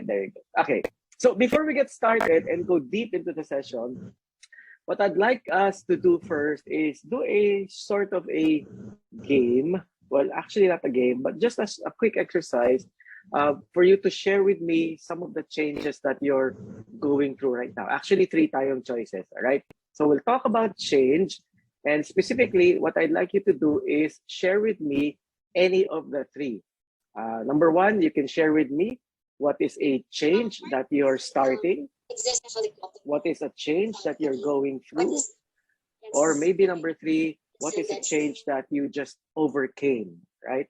There you go. Okay. So before we get started and go deep into the session, what I'd like us to do first is do a sort of a game. Well, actually not a game, but just as a quick exercise for you to share with me some of the changes that you're going through right now. Actually, three tayong choices, all right? So we'll talk about change. And specifically, what I'd like you to do is share with me any of the three. Number one, you can share with me what is a change that you're starting, what is a change that you're going through, or maybe number three, what is a change that you just overcame, right?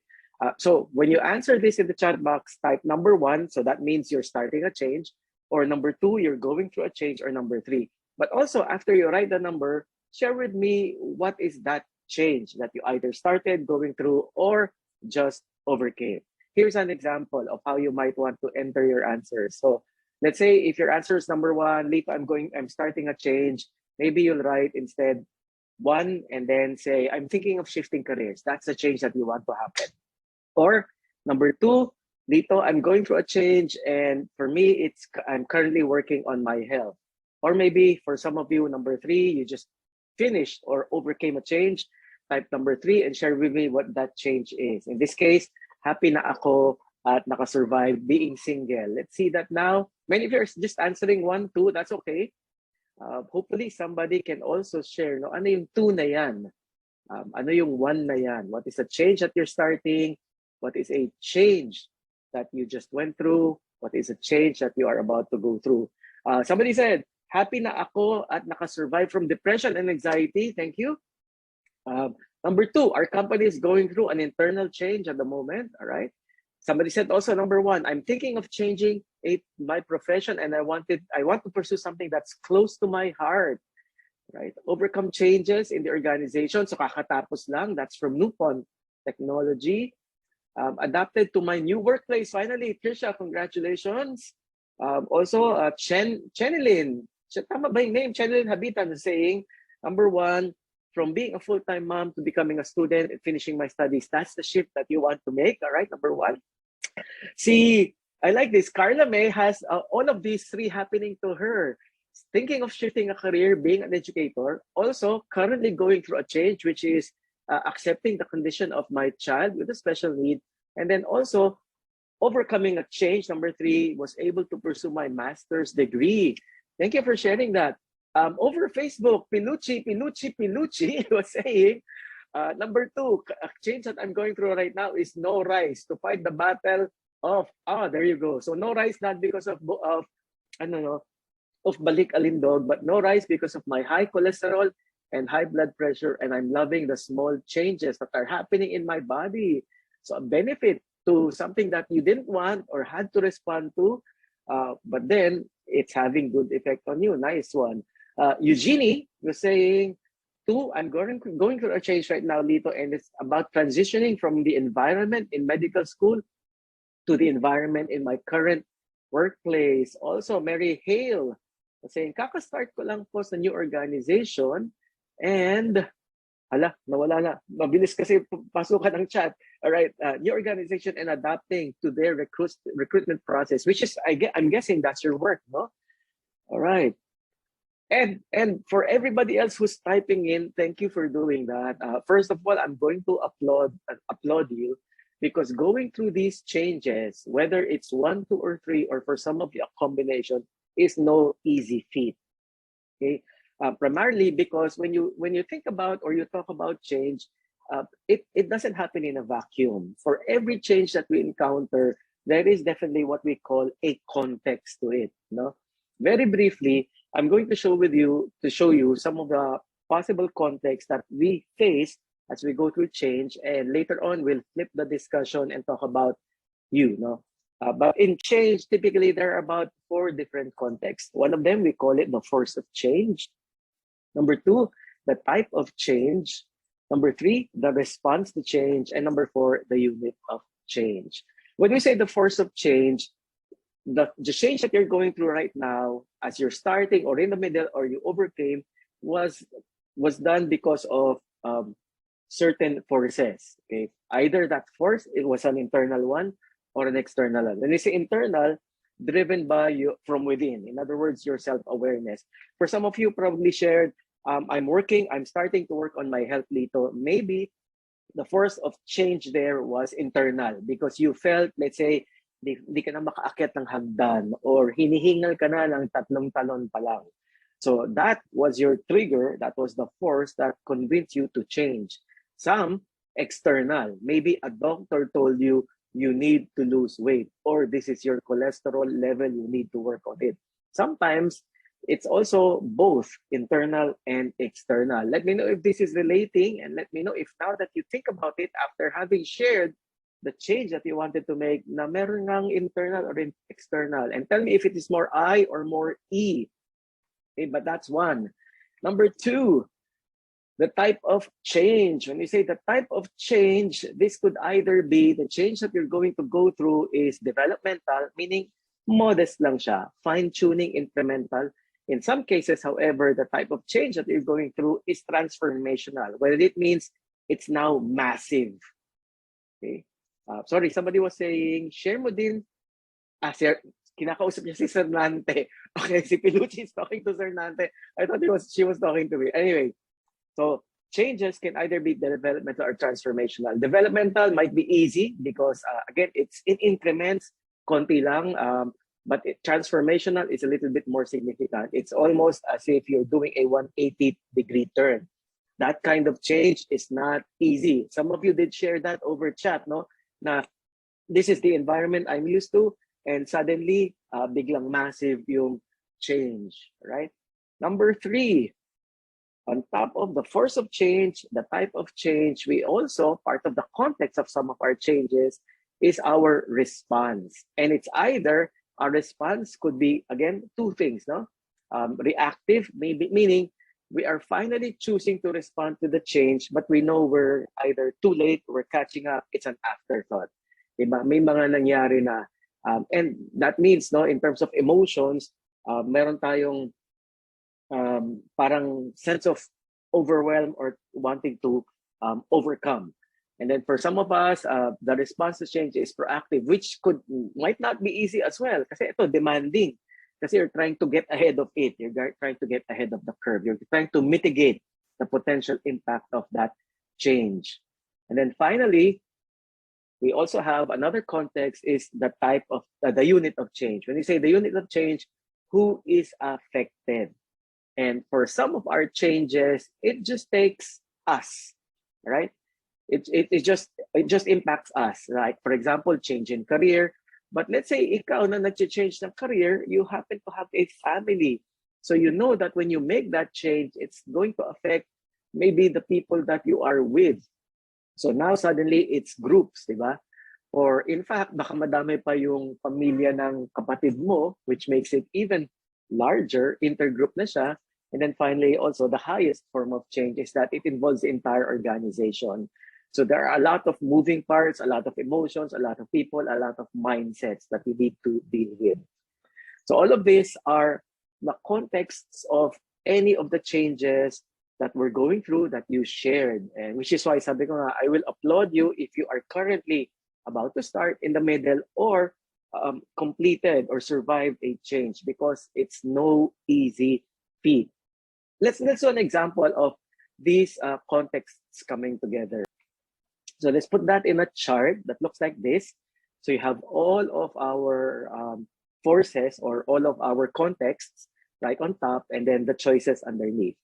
So when you answer this in the chat box, type number one, so that means you're starting a change, or number two, you're going through a change, or number three. But also, after you write the number, share with me what is that change that you either started, going through, or just overcame. Here's an example of how you might want to enter your answers. So let's say if your answer is number one, Lito, I'm starting a change. Maybe you'll write instead one and then say, I'm thinking of shifting careers. That's the change that you want to happen. Or number two, Lito, I'm going through a change, and for me, I'm currently working on my health. Or maybe for some of you, number three, you just finished or overcame a change. Type number three and share with me what that change is. In this case, happy na ako at nakasurvive being single. Let's see that now. Many of you are just answering one, two. That's okay. Hopefully, somebody can also share. No, ano yung two na yan? Ano yung one na yan? What is a change that you're starting? What is a change that you just went through? What is a change that you are about to go through? Somebody said, happy na ako at nakasurvive from depression and anxiety. Thank you. Number two, our company is going through an internal change at the moment. All right. Somebody said also number one, I'm thinking of changing my profession, and I want to pursue something that's close to my heart. Right. Overcome changes in the organization. So kakatapos lang. That's from Nupon Technology. Adapted to my new workplace. Finally, Trisha, congratulations. Also, Chenilyn. Tama ba yung name? Chenilyn Habitan is saying, number one, from being a full-time mom to becoming a student and finishing my studies. That's the shift that you want to make. All right, number one. See, I like this. Carla May has all of these three happening to her. Thinking of shifting a career, being an educator, also currently going through a change, which is accepting the condition of my child with a special need, and then also overcoming a change. Number three, was able to pursue my master's degree. Thank you for sharing that. Over Facebook, Pilucci was saying, number two, a change that I'm going through right now is no rice to fight the battle of, there you go. So no rice, not because of I don't know, of balik alindog, but no rice because of my high cholesterol and high blood pressure, and I'm loving the small changes that are happening in my body. So a benefit to something that you didn't want or had to respond to, but then it's having good effect on you. Nice one. Eugenie was saying, two, I'm going through a change right now, Lito, and it's about transitioning from the environment in medical school to the environment in my current workplace. Also, Mary Hale was saying, kaka-start ko lang po sa new organization, and nawala na. Mabilis kasi pasukan ng chat. All right, new organization and adapting to their recruitment process, which is, I'm guessing that's your work, no? All right. And for everybody else who's typing in, thank you for doing that. First of all, I'm going to applaud you, because going through these changes, whether it's one, two, or three, or for some of you a combination, is no easy feat. Okay, primarily because when you think about or you talk about change, it doesn't happen in a vacuum. For every change that we encounter, there is definitely what we call a context to it. No, very briefly, I'm going to show you some of the possible contexts that we face as we go through change, and later on we'll flip the discussion and talk about but in change, typically there are about 4 different contexts. One of them, we call it the force of change. Number 2, the type of change. Number 3, the response to change. And number 4, the unit of change. When we say the force of change, the change that you're going through right now, as you're starting or in the middle or you overcame, was done because of certain forces. Okay, either that force, it was an internal one or an external one. When we say internal, driven by you from within. In other words, your self-awareness. For some of you probably shared, I'm starting to work on my health Lito. Maybe the force of change there was internal because you felt, let's say, di ka na makaakyat ng hagdan or hinihingal ka na ng 3 talon pa lang. So that was your trigger, that was the force that convinced you to change. Some external, maybe a doctor told you you need to lose weight or this is your cholesterol level, you need to work on it. Sometimes it's also both internal and external. Let me know if this is relating and let me know if now that you think about it after having shared the change that you wanted to make na meron ngang internal or external. And tell me if it is more I or more E. Okay, but that's one. Number two, the type of change. When you say the type of change, this could either be the change that you're going to go through is developmental, meaning modest lang siya, fine-tuning, incremental. In some cases, however, the type of change that you're going through is transformational, whether it means it's now massive. Okay. Sorry, somebody was saying, share mo din. Sir, kinakausap niya si Sir Nante. Okay, si Pilucci is talking to Sir Nante. I thought she was talking to me. Anyway, so changes can either be developmental or transformational. Developmental might be easy because, again, it's in increments, konti lang. But transformational is a little bit more significant. It's almost as if you're doing a 180-degree turn. That kind of change is not easy. Some of you did share that over chat, no? Na this is the environment I'm used to, and suddenly, biglang massive yung change, right? Number three, on top of the force of change, the type of change, we also, part of the context of some of our changes is our response. And it's either, our response could be, again, two things, no? Reactive, maybe, meaning we are finally choosing to respond to the change, but we know we're either too late, we're catching up, it's an afterthought. Diba? May mga nangyari na, and that means, no, in terms of emotions, meron tayong parang sense of overwhelm or wanting to overcome. And then for some of us, the response to change is proactive, which might not be easy as well. Kasi ito, demanding. Kasi you're trying to get ahead of it. You're trying to get ahead of the curve. You're trying to mitigate the potential impact of that change. And then finally, we also have another context is the type of, the unit of change. When you say the unit of change, who is affected? And for some of our changes, it just takes us, right? It just impacts us, right? For example, change in career. But let's say ikaw na nag-change ng career, you happen to have a family. So you know that when you make that change, it's going to affect maybe the people that you are with. So now suddenly it's groups, di ba? Or in fact, baka madami pa yung pamilya ng kapatid mo, which makes it even larger, intergroup na siya. And then finally, also the highest form of change is that it involves the entire organization. So there are a lot of moving parts, a lot of emotions, a lot of people, a lot of mindsets that we need to deal with. So all of these are the contexts of any of the changes that we're going through that you shared. And which is why sabi ko nga, I will applaud you if you are currently about to start, in the middle, or completed or survived a change, because it's no easy feat. Let's do an example of these contexts coming together. So let's put that in a chart that looks like this. So you have all of our forces or all of our contexts right on top, and then the choices underneath.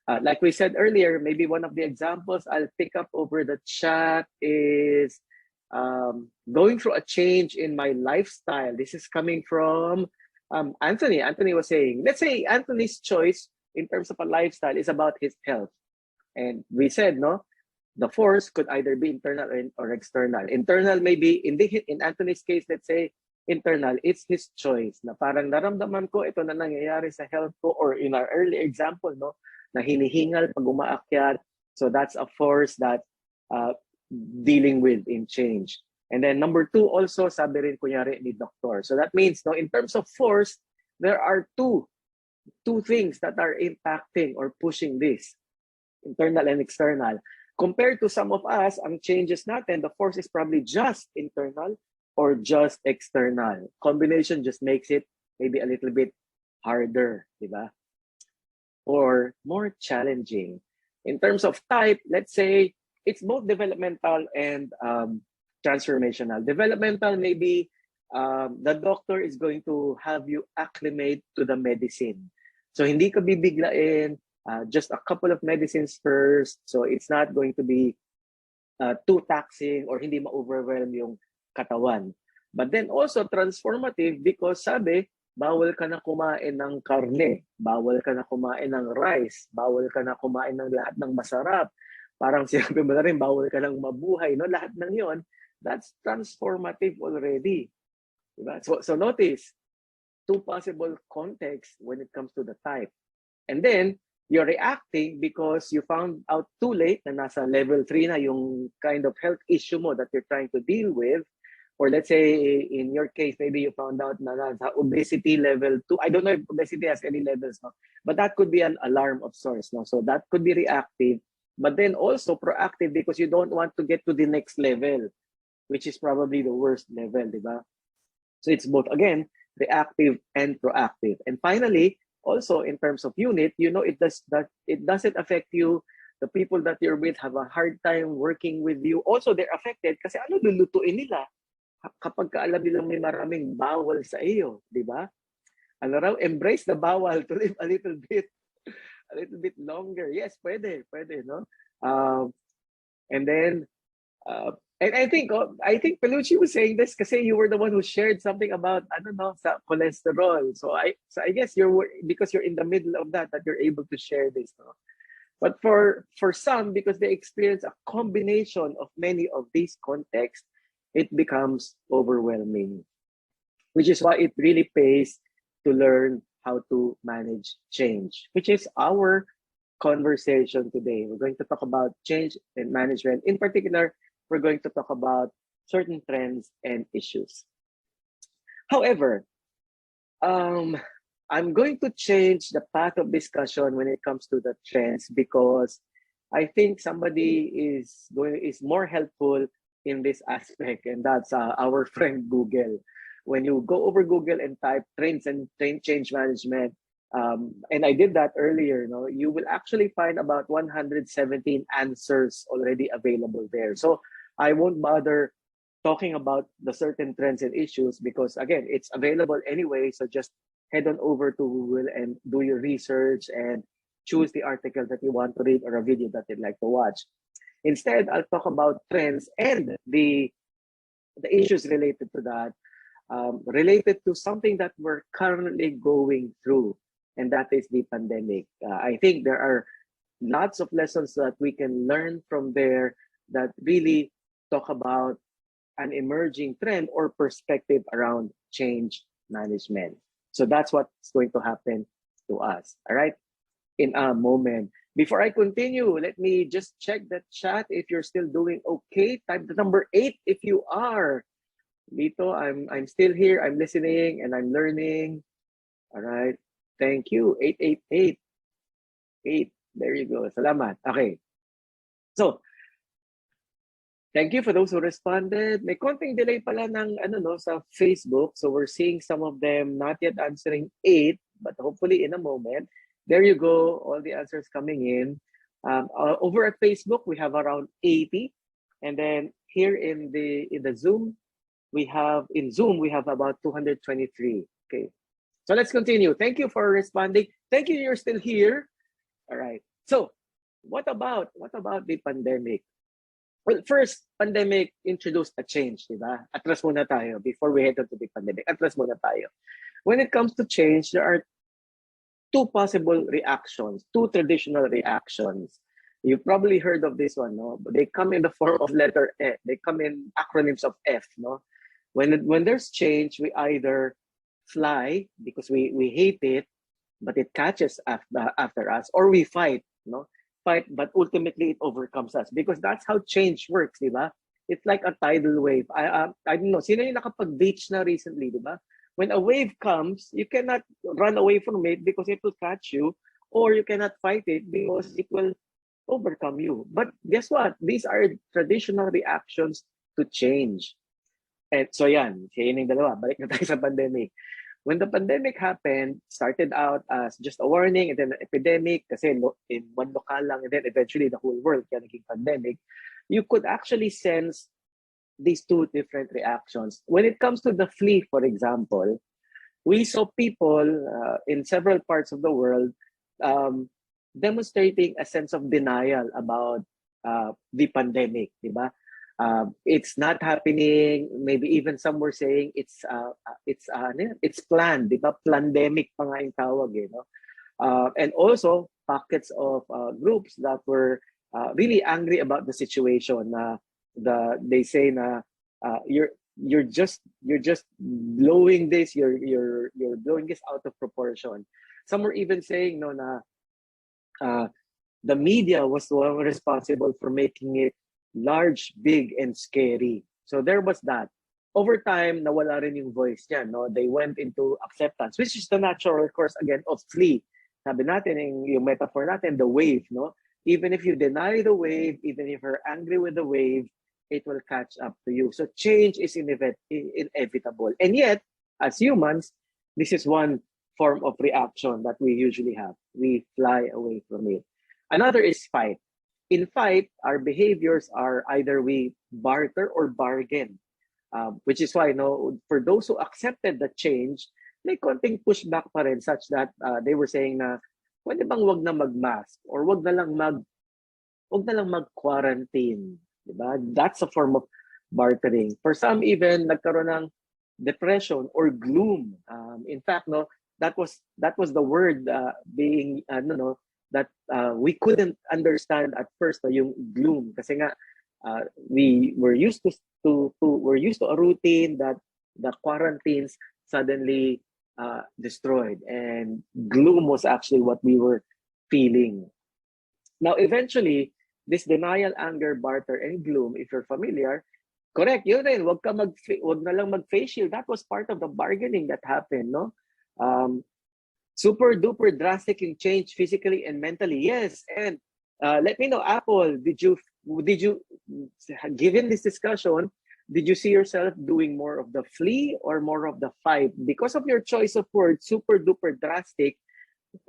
Like we said earlier, maybe one of the examples I'll pick up over the chat is going through a change in my lifestyle. This is coming from Anthony. Anthony was saying, let's say Anthony's choice in terms of a lifestyle is about his health. And we said, no, the force could either be internal or external. Internal maybe, in Anthony's case, let's say, internal, it's his choice. Na parang naramdaman ko, ito na nangyayari sa health ko, or in our early example, no, na hinihingal pag umaakyat. So that's a force that dealing with in change. And then number two also, sabi rin kunyari ni Doctor. So that means, no, in terms of force, there are two things that are impacting or pushing this, internal and external. Compared to some of us, ang changes natin, the force is probably just internal, or just external. Combination just makes it maybe a little bit harder, di ba? Or more challenging. In terms of type, let's say it's both developmental and transformational. Developmental, maybe the doctor is going to have you acclimate to the medicine. So hindi ka bibiglain, just a couple of medicines first. So it's not going to be too taxing or hindi ma-overwhelm yung katawan. But then also transformative because sabi, bawal ka na kumain ng karne, bawal ka na kumain ng rice, bawal ka na kumain ng lahat ng masarap. Parang sinabi mo na rin, bawal ka lang mabuhay. No? Lahat ng yon, that's transformative already. Diba? So notice, two possible contexts when it comes to the type. And then, you're reacting because you found out too late na nasa level 3 na yung kind of health issue mo that you're trying to deal with. Or let's say, in your case, maybe you found out na nasa obesity level 2. I don't know if obesity has any levels, no? But that could be an alarm of sorts. No? So that could be reactive, but then also proactive because you don't want to get to the next level, which is probably the worst level, di ba? So it's both, again, reactive and proactive. And finally, also in terms of unit, you know, it doesn't affect you. The people that you're with have a hard time working with you. Also, they're affected kasi ano lulutuin nila kapag alam nilang may maraming bawal sa iyo, di ba? Ano raw, embrace the bawal to live a little bit longer. Yes, pwede, no? And then, and I think Pelucci was saying this kasi you were the one who shared something about, I don't know, sa cholesterol. So I guess because you're in the middle of that you're able to share this, no? But for some, because they experience a combination of many of these contexts, it becomes overwhelming, which is why it really pays to learn how to manage change, which is our conversation today. We're going to talk about change and management. In particular, we're going to talk about certain trends and issues. However, I'm going to change the path of discussion when it comes to the trends because I think somebody is more helpful in this aspect, and that's our friend Google. When you go over Google and type trends and change management, and I did that earlier, you will actually find about 117 answers already available there. So I won't bother talking about the certain trends and issues because, again, it's available anyway. So just head on over to Google and do your research and choose the article that you want to read or a video that you'd like to watch. Instead, I'll talk about trends and the issues related to that, related to something that we're currently going through, and that is the pandemic. I think there are lots of lessons that we can learn from there that really talk about an emerging trend or perspective around change management. So that's what's going to happen to us, all right, in a moment. Before I continue, let me just check the chat if you're still doing okay. Type the number 8 if you are. Dito, I'm still here, I'm listening, and I'm learning. All right. Thank you. 888. 8. There you go. Salamat. Okay. So, thank you for those who responded. May konting delay pala ng sa Facebook. So we're seeing some of them not yet answering 8, but hopefully in a moment. There you go. All the answers coming in. Over at Facebook, we have around 80. And then here in the Zoom, we have about 223. Okay. So let's continue. Thank you for responding. Thank you, you're still here. All right. So what about the pandemic? Well, first, pandemic introduced a change, di ba? Atras muna tayo before we head into the pandemic. Atras muna tayo. When it comes to change, there are two possible reactions, two traditional reactions. You've probably heard of this one, no? But they come in the form of letter F. They come in acronyms of F, no? When there's change, we either fly because we hate it, but it catches after us, or we fight, no? Fight, but ultimately it overcomes us because that's how change works, di ba? It's like a tidal wave. I don't know, sino yung nakapag-beach na recently, di ba? When a wave comes, you cannot run away from it because it will catch you, or you cannot fight it because it will overcome you. But guess what? These are traditional reactions to change. And so yan, yun yung dalawa. Balik na tayo sa pandemic. When the pandemic happened, started out as just a warning and then an epidemic kasi in one lokal lang and then eventually the whole world kaya naging pandemic, you could actually sense these two different reactions. When it comes to the flea, for example, we saw people in several parts of the world um, demonstrating a sense of denial about the pandemic, di ba? It's not happening. Maybe even some were saying it's planned, di ba? Pandemic pa nga yung tawag, eh, no? And also pockets of groups that were really angry about the situation. They say na you're just blowing this. You're blowing this out of proportion. Some were even saying no na the media was the one responsible for making it large, big, and scary. So there was that. Over time, nawala rin yung voice niya, no? They went into acceptance, which is the natural course, again, of flee. Sabi natin, yung metaphor natin, the wave, no? Even if you deny the wave, even if you're angry with the wave, it will catch up to you. So change is inevitable. And yet, as humans, this is one form of reaction that we usually have. We fly away from it. Another is fight. In fight, our behaviors are either we barter or bargain, which is why, no, for those who accepted the change, may konting pushback pa rin such that they were saying na, pwede bang wag na mag-mask or wag na lang mag-quarantine, diba? That's a form of bartering. For some even nagkaroon ng depression or gloom. In fact, no, that was the word being that we couldn't understand at first, yung gloom, kasi nga we were used to a routine that the quarantines suddenly destroyed, and gloom was actually what we were feeling. Now eventually this denial, anger, barter, and gloom, if you're familiar, correct, yun rin, wag na lang mag-face shield. That was part of the bargaining that happened, no? Super duper drastic in change physically and mentally. Yes, and let me know, Apple, did you given this discussion, did you see yourself doing more of the flee or more of the fight? Because of your choice of word, super duper drastic,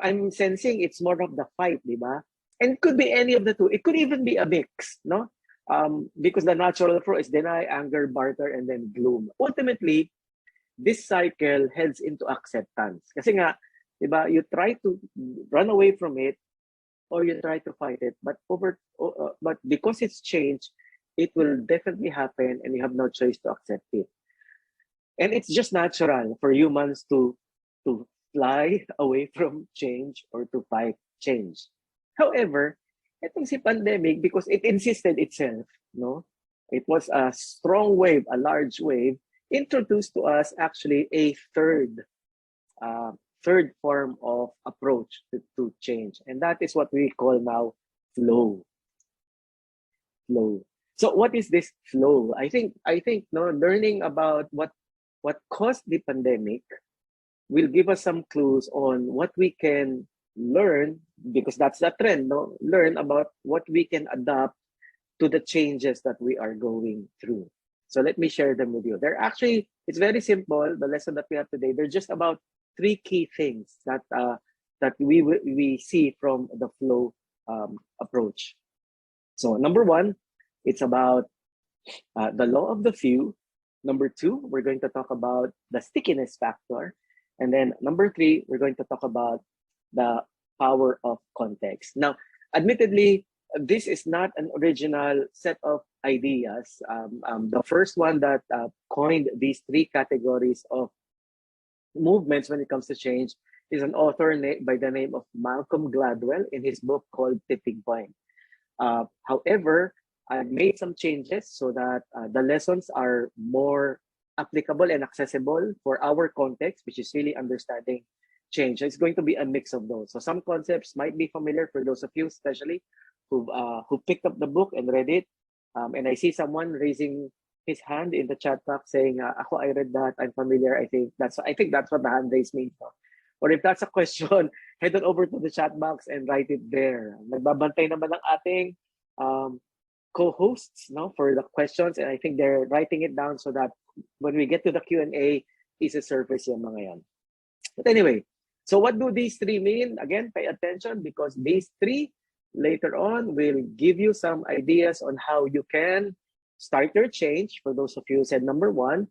I'm sensing it's more of the fight, di ba? And it could be any of the two. It could even be a mix, no? Because the natural flow is deny, anger, barter, and then gloom. Ultimately, this cycle heads into acceptance. Kasi nga, diba, you try to run away from it or you try to fight it, but because it's changed, it will definitely happen and you have no choice to accept it. And it's just natural for humans to fly away from change or to fight change. However, itong si pandemic, because it insisted itself, no? It was a strong wave, a large wave, introduced to us actually a third form of approach to change, and that is what we call now flow. So what is this flow? I think no, learning about what caused the pandemic will give us some clues on what we can learn, because that's the trend, no? Learn about what we can adapt to the changes that we are going through. So let me share them with you. They're actually, it's very simple, the lesson that we have today. They're just about 3 key things that we see from the flow approach. So number 1, it's about the law of the few. Number 2, we're going to talk about the stickiness factor. And then number 3, we're going to talk about the power of context. Now, admittedly, this is not an original set of ideas. The first one that coined these 3 categories of movements when it comes to change is an author by the name of Malcolm Gladwell in his book called Tipping Point. However, I made some changes so that the lessons are more applicable and accessible for our context, which is really understanding change. It's going to be a mix of those. So some concepts might be familiar for those of you, especially who picked up the book and read it. And I see someone raising his hand in the chat box saying, "Ako, I read that. I'm familiar. I think that's what the hand raise means." No? Or if that's a question, head on over to the chat box and write it there. Nagbabantay naman ang ating co-hosts, no, for the questions, and I think they're writing it down so that when we get to the Q&A, isa-surface yung mga yan. But anyway, so what do these three mean? Again, pay attention, because these three later on will give you some ideas on how you can start your change. For those of you who said number 1,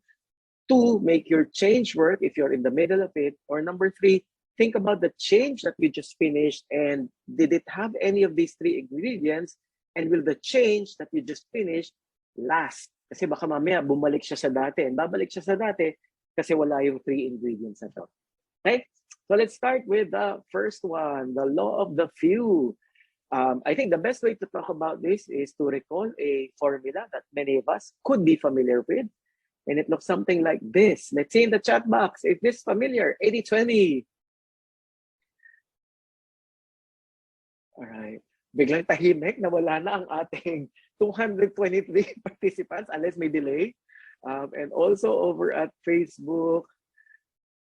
2, make your change work if you're in the middle of it, or number 3, think about the change that you just finished, and did it have any of these 3 ingredients, and will the change that you just finished last? Kasi baka mamaya bumalik siya sa dati, and babalik siya sa dati kasi wala yung 3 ingredients na to. Okay? So let's start with the first one, the law of the few. I think the best way to talk about this is to recall a formula that many of us could be familiar with. And it looks something like this. Let's see in the chat box if this is familiar. 80-20. All right. Biglang tahimik, nawala na ang ating 223 participants unless may delay. And also over at Facebook,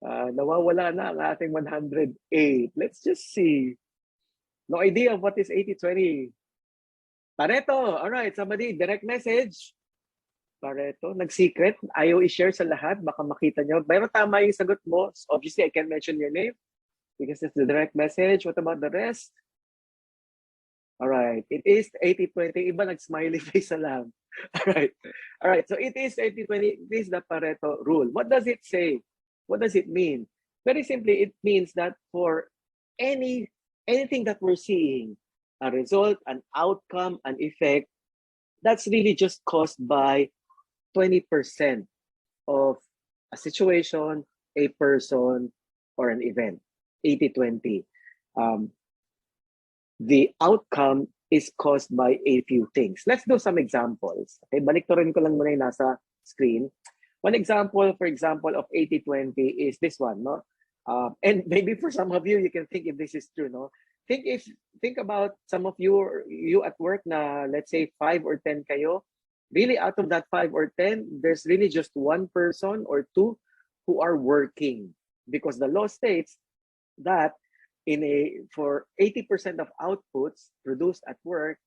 nawawala na ang ating 108. Let's just see. No idea of what is 80-20. Pareto. All right. Somebody, direct message. Pareto. Nag-secret. Ayaw i-share sa lahat. Baka makita nyo. Pero tama yung sagot mo. Obviously, I can't mention your name because it's the direct message. What about the rest? All right. It is 80-20. Iba nag-smiley face na lang. All right. All right. So it is 80-20. This is the Pareto rule. What does it say? What does it mean? Very simply, it means that for anything that we're seeing, a result, an outcome, an effect, that's really just caused by 20% of a situation, a person, or an event. 80-20. The outcome is caused by a few things. Let's do some examples. Okay, baliktarin ko lang muna yung nasa screen. One example, for example, of 80-20 is this one, no? And maybe for some of you, you can think if this is true, no? Think about some of you at work na, let's say 5 or 10 kayo. Really, out of that 5 or 10, there's really just 1 person or 2 who are working, because the law states that for 80% of outputs produced at work,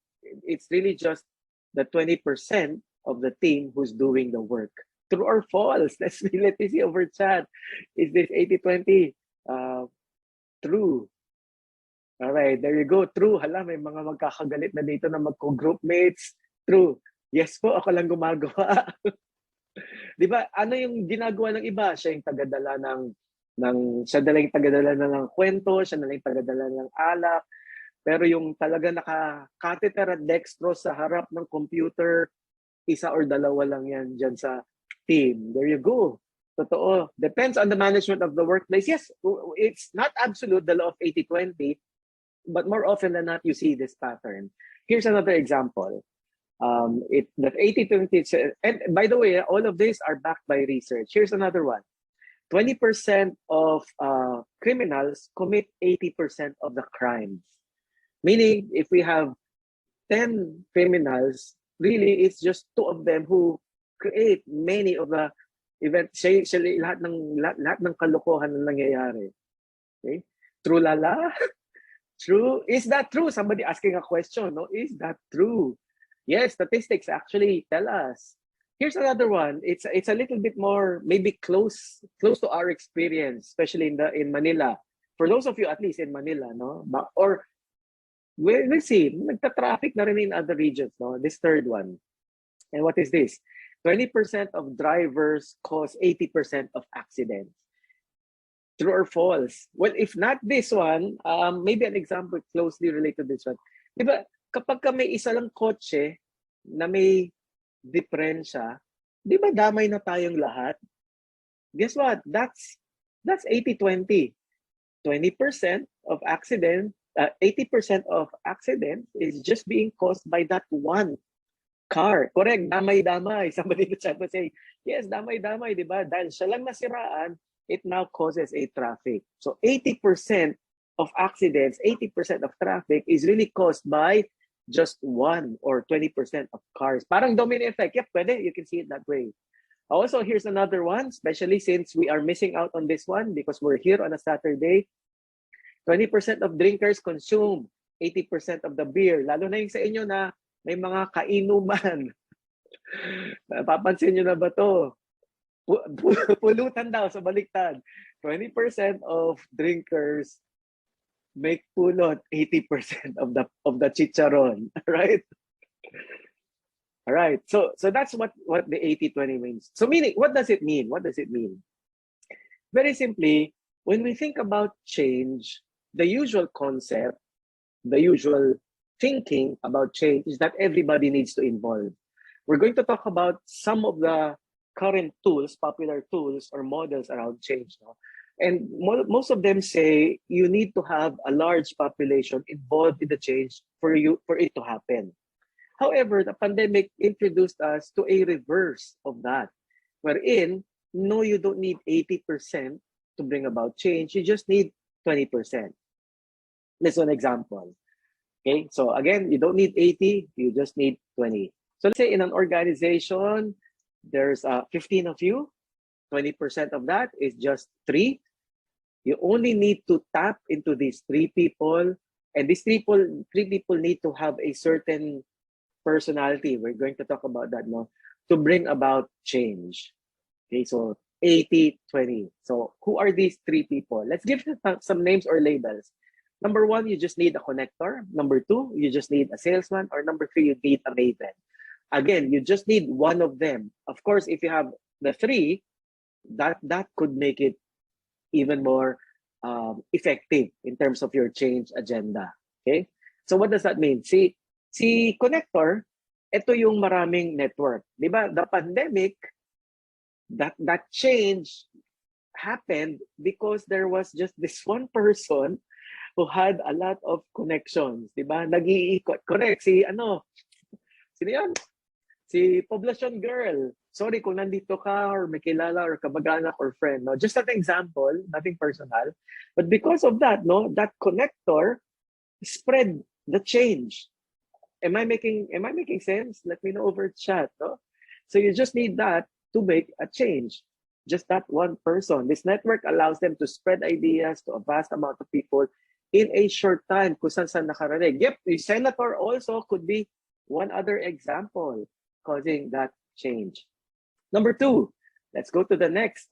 it's really just the 20% of the team who's doing the work. True or false? Let me see over chat. Is this 80-20? True. All right, there you go. True. Hala, may mga magkakagalit na dito na magko-group mates. True. Yes po, ako lang gumagawa. Di ba? Ano yung ginagawa ng iba? Siya yung tagadala siya na yung tagadala ng kwento, siya na yung tagadala ng alak. Pero yung talaga naka-catheter at dextrose sa harap ng computer, 1 or 2 lang yan dyan sa team. There you go. Totoo. Depends on the management of the workplace. Yes, it's not absolute, the law of 80-20, but more often than not, you see this pattern. Here's another example. That 80-20, and by the way, all of these are backed by research. Here's another one. 20% of criminals commit 80% of the crimes. Meaning, if we have 10 criminals, really, it's just 2 of them who create many of the events. Lahat ng kalokohan na nangyayari. Okay? True lala? True? Is that true? Somebody asking a question, no? Is that true? Yes, statistics actually tell us. Here's another one. It's a little bit more maybe close to our experience, especially in Manila. For those of you at least in Manila, no? Or we'll see, nagta-traffic na rin in other regions, no? This third one. And what is this? 20% of drivers cause 80% of accidents. True or false? Well, if not this one, maybe an example closely related to this one. Diba, kapag may isa lang kotse na may diferensya, di ba damay na tayong lahat? Guess what? That's 80-20. 20% of accident, 80% of accidents is just being caused by that one car. Correct, damay-damay. Somebody in the chat was saying, yes, damay-damay, di ba? Dahil siya lang nasiraan, it now causes a traffic. So 80% of accidents, 80% of traffic is really caused by just 1 or 20% of cars. Parang domino effect. Yep, pwede. You can see it that way. Also, here's another one, especially since we are missing out on this one because we're here on a Saturday. 20% of drinkers consume 80% of the beer. Lalo na yung sa inyo na may mga kainuman. Papansin nyo na ba to? Pulutan daw sa baliktad. 20% of drinkers make pulot 80% of the chicharon, right? All right. So that's what the 80-20 means. So meaning, what does it mean? What does it mean? Very simply, when we think about change, the usual concept, the usual thinking about change is that everybody needs to involve. We're going to talk about some of the current tools, popular tools or models around change. No? And most of them say you need to have a large population involved in the change for it to happen. However, the pandemic introduced us to a reverse of that, wherein, no, you don't need 80% to bring about change. You just need 20%. Let's one example. Okay, so again, you don't need 80, you just need 20. So let's say in an organization, there's 15 of you, 20% of that is just 3. You only need to tap into these 3 people, and these 3 people need to have a certain personality. We're going to talk about that now, to bring about change. Okay, so 80-20. So who are these 3 people? Let's give them some names or labels. Number 1, you just need a connector. Number 2, you just need a salesman. Or number 3, you need a maven. Again, you just need one of them. Of course, if you have the 3, that could make it even more effective in terms of your change agenda. Okay? So what does that mean? Si connector, ito yung maraming network. Di ba? The pandemic, that change happened because there was just this one person who had a lot of connections. Di ba? Nag-iikot. Correct. Sino yan? Si Poblacion Girl. Sorry kung nandito ka or may kilala or kamag-anak or friend. No? Just an example, nothing personal. But because of that, no, that connector spread the change. Am I making sense? Let me know over chat. No? So you just need that to make a change. Just that one person. This network allows them to spread ideas to a vast amount of people in a short time. Kung saan nakaranig. Yep, the senator also could be one other example causing that change. Number 2, let's go to the next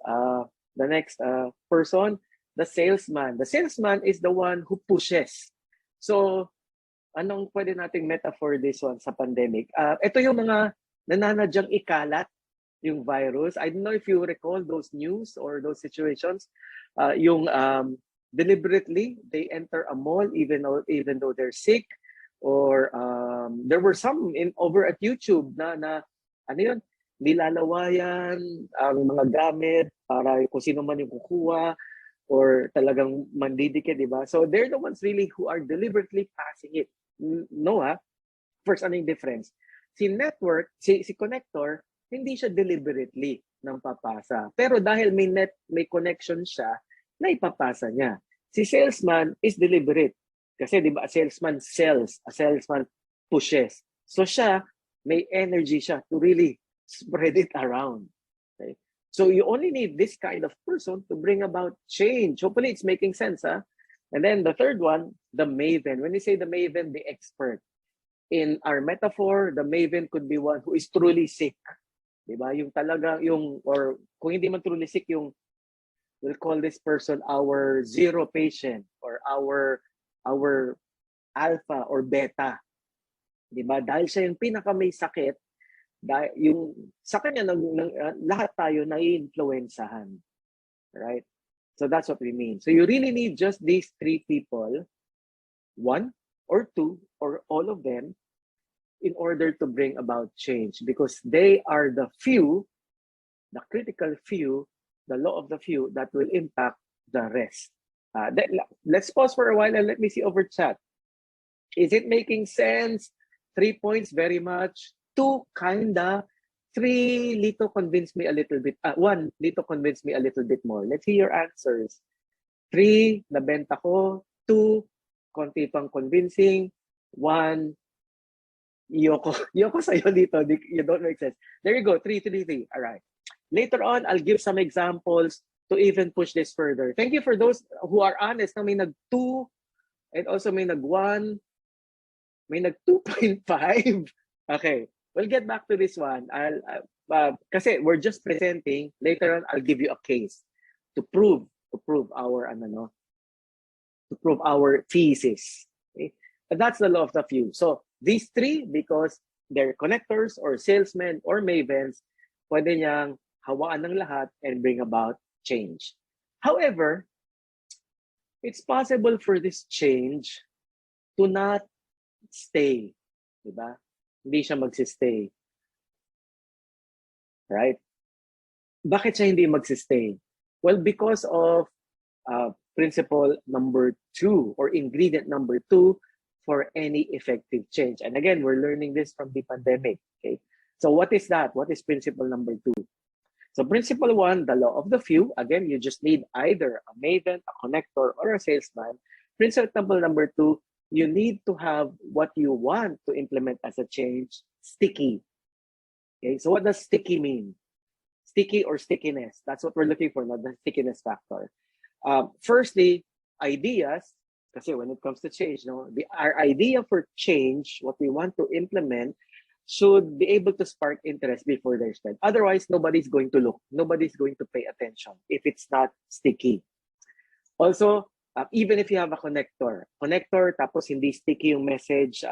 person, the salesman. The salesman is the one who pushes. So, anong pwede nating metaphor this one sa pandemic? Ito yung mga nananadyang ikalat yung virus. I don't know if you recall those news or those situations. Yung deliberately, they enter a mall even though they're sick. Or there were some over at YouTube na ano yun, nilalawayan ang mga gamit para kung sino man yung kukuha or talagang mandidikit, di ba? So they're the ones really who are deliberately passing it. No, first, ano yung difference? Si connector, hindi siya deliberately nang papasa. Pero dahil may connection siya, na ipapasa niya. Si salesman is deliberate. Kasi di ba, a salesman sells, a salesman pushes. So siya, may energy siya to really spread it around. Okay? So you only need this kind of person to bring about change. Hopefully it's making sense. And then the third one, the maven. When we say the maven, the expert. In our metaphor, the maven could be one who is truly sick. Di ba? Yung talaga, or kung hindi man truly sick, we'll call this person our zero patient or our alpha or beta. Diba? Dahil siya yung pinaka may sakit, yung sa kanya lahat tayo nai-influensahan. Right? So that's what we mean. So you really need just these 3 people, 1 or 2 or all of them, in order to bring about change, because they are the few, the critical few, the law of the few that will impact the rest. Let's pause for a while and let me see over chat. Is it making sense? 3 points, very much. 2, kinda. 3, Lito convinced me a little bit. 1, Lito convinced me a little bit more. Let's hear your answers. 3, nabenta ko. 2, konti pang convincing. 1, Yoko sa'yo dito. You don't make sense. There you go. 3. All right. Later on, I'll give some examples to even push this further. Thank you for those who are honest na may nag-2 and also may nag-1. May nag 2.5. Okay, we'll get back to this one. Kasi we're just presenting. Later on, I'll give you a case to prove our to prove our thesis. Okay? But that's the law of the few. So these three, because they're connectors or salesmen or mavens, pwede niyang hawaan ng lahat and bring about change. However, it's possible for this change to not stay. Diba? Hindi siya magsistay. Right? Bakit siya hindi magsistay? Well, because of principle number 2 or ingredient number 2 for any effective change. And again, we're learning this from the pandemic. Okay. So what is that? What is principle number 2? So principle 1, the law of the few. Again, you just need either a maven, a connector, or a salesman. Principle number 2, you need to have what you want to implement as a change sticky. Okay. So what does sticky mean? Sticky or stickiness? That's what we're looking for, not the stickiness factor. Firstly, ideas, kasi when it comes to change, our idea for change, what we want to implement, should be able to spark interest before they're spent. Otherwise, nobody's going to look. Nobody's going to pay attention if it's not sticky. Also, even if you have a connector, tapos hindi sticky yung message,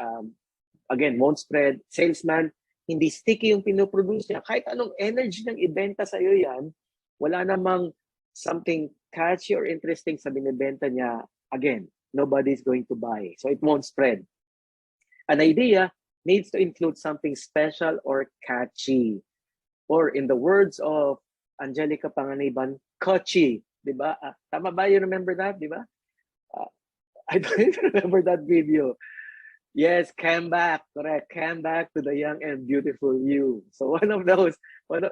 again, won't spread. Salesman, hindi sticky yung pinoproduce niya. Kahit anong energy ng ibenta sa'yo yan, wala namang something catchy or interesting sa binibenta niya, again, nobody's going to buy. So it won't spread. An idea needs to include something special or catchy. Or in the words of Angelica Panganiban, catchy. Diba? Tama ba? You remember that? Diba? I don't remember that video. Yes, came back. Correct. Came back to the young and beautiful you. So one of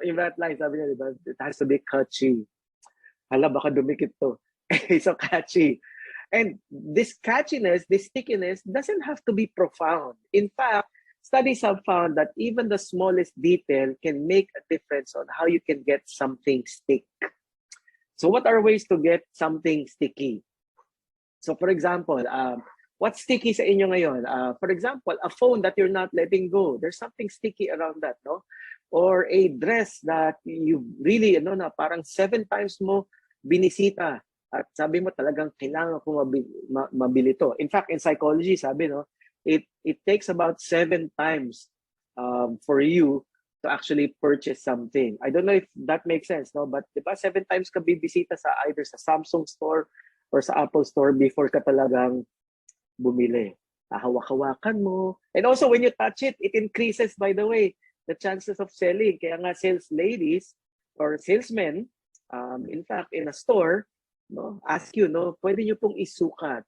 in that line, sabi niya, diba? It has to be catchy. Hala, baka dumikit to. So catchy. And this catchiness, this stickiness doesn't have to be profound. In fact, studies have found that even the smallest detail can make a difference on how you can get something stick. So what are ways to get something sticky? So for example, what's sticky sa inyo ngayon? For example, a phone that you're not letting go. There's something sticky around that, no? Or a dress that you really, na parang 7 times mo binisita. At sabi mo talagang kailangan ko mabili to. In fact, in psychology, sabi, it takes about 7 times for you to actually purchase something. I don't know if that makes sense, no? But diba 7 times ka bibisita sa either sa Samsung store or sa Apple store before ka talagang bumili. Hawak-hawakan mo. And also when you touch it, it increases, by the way, the chances of selling. Kaya nga sales ladies or salesmen, in fact, in a store, ask you, pwede nyo pong isukat.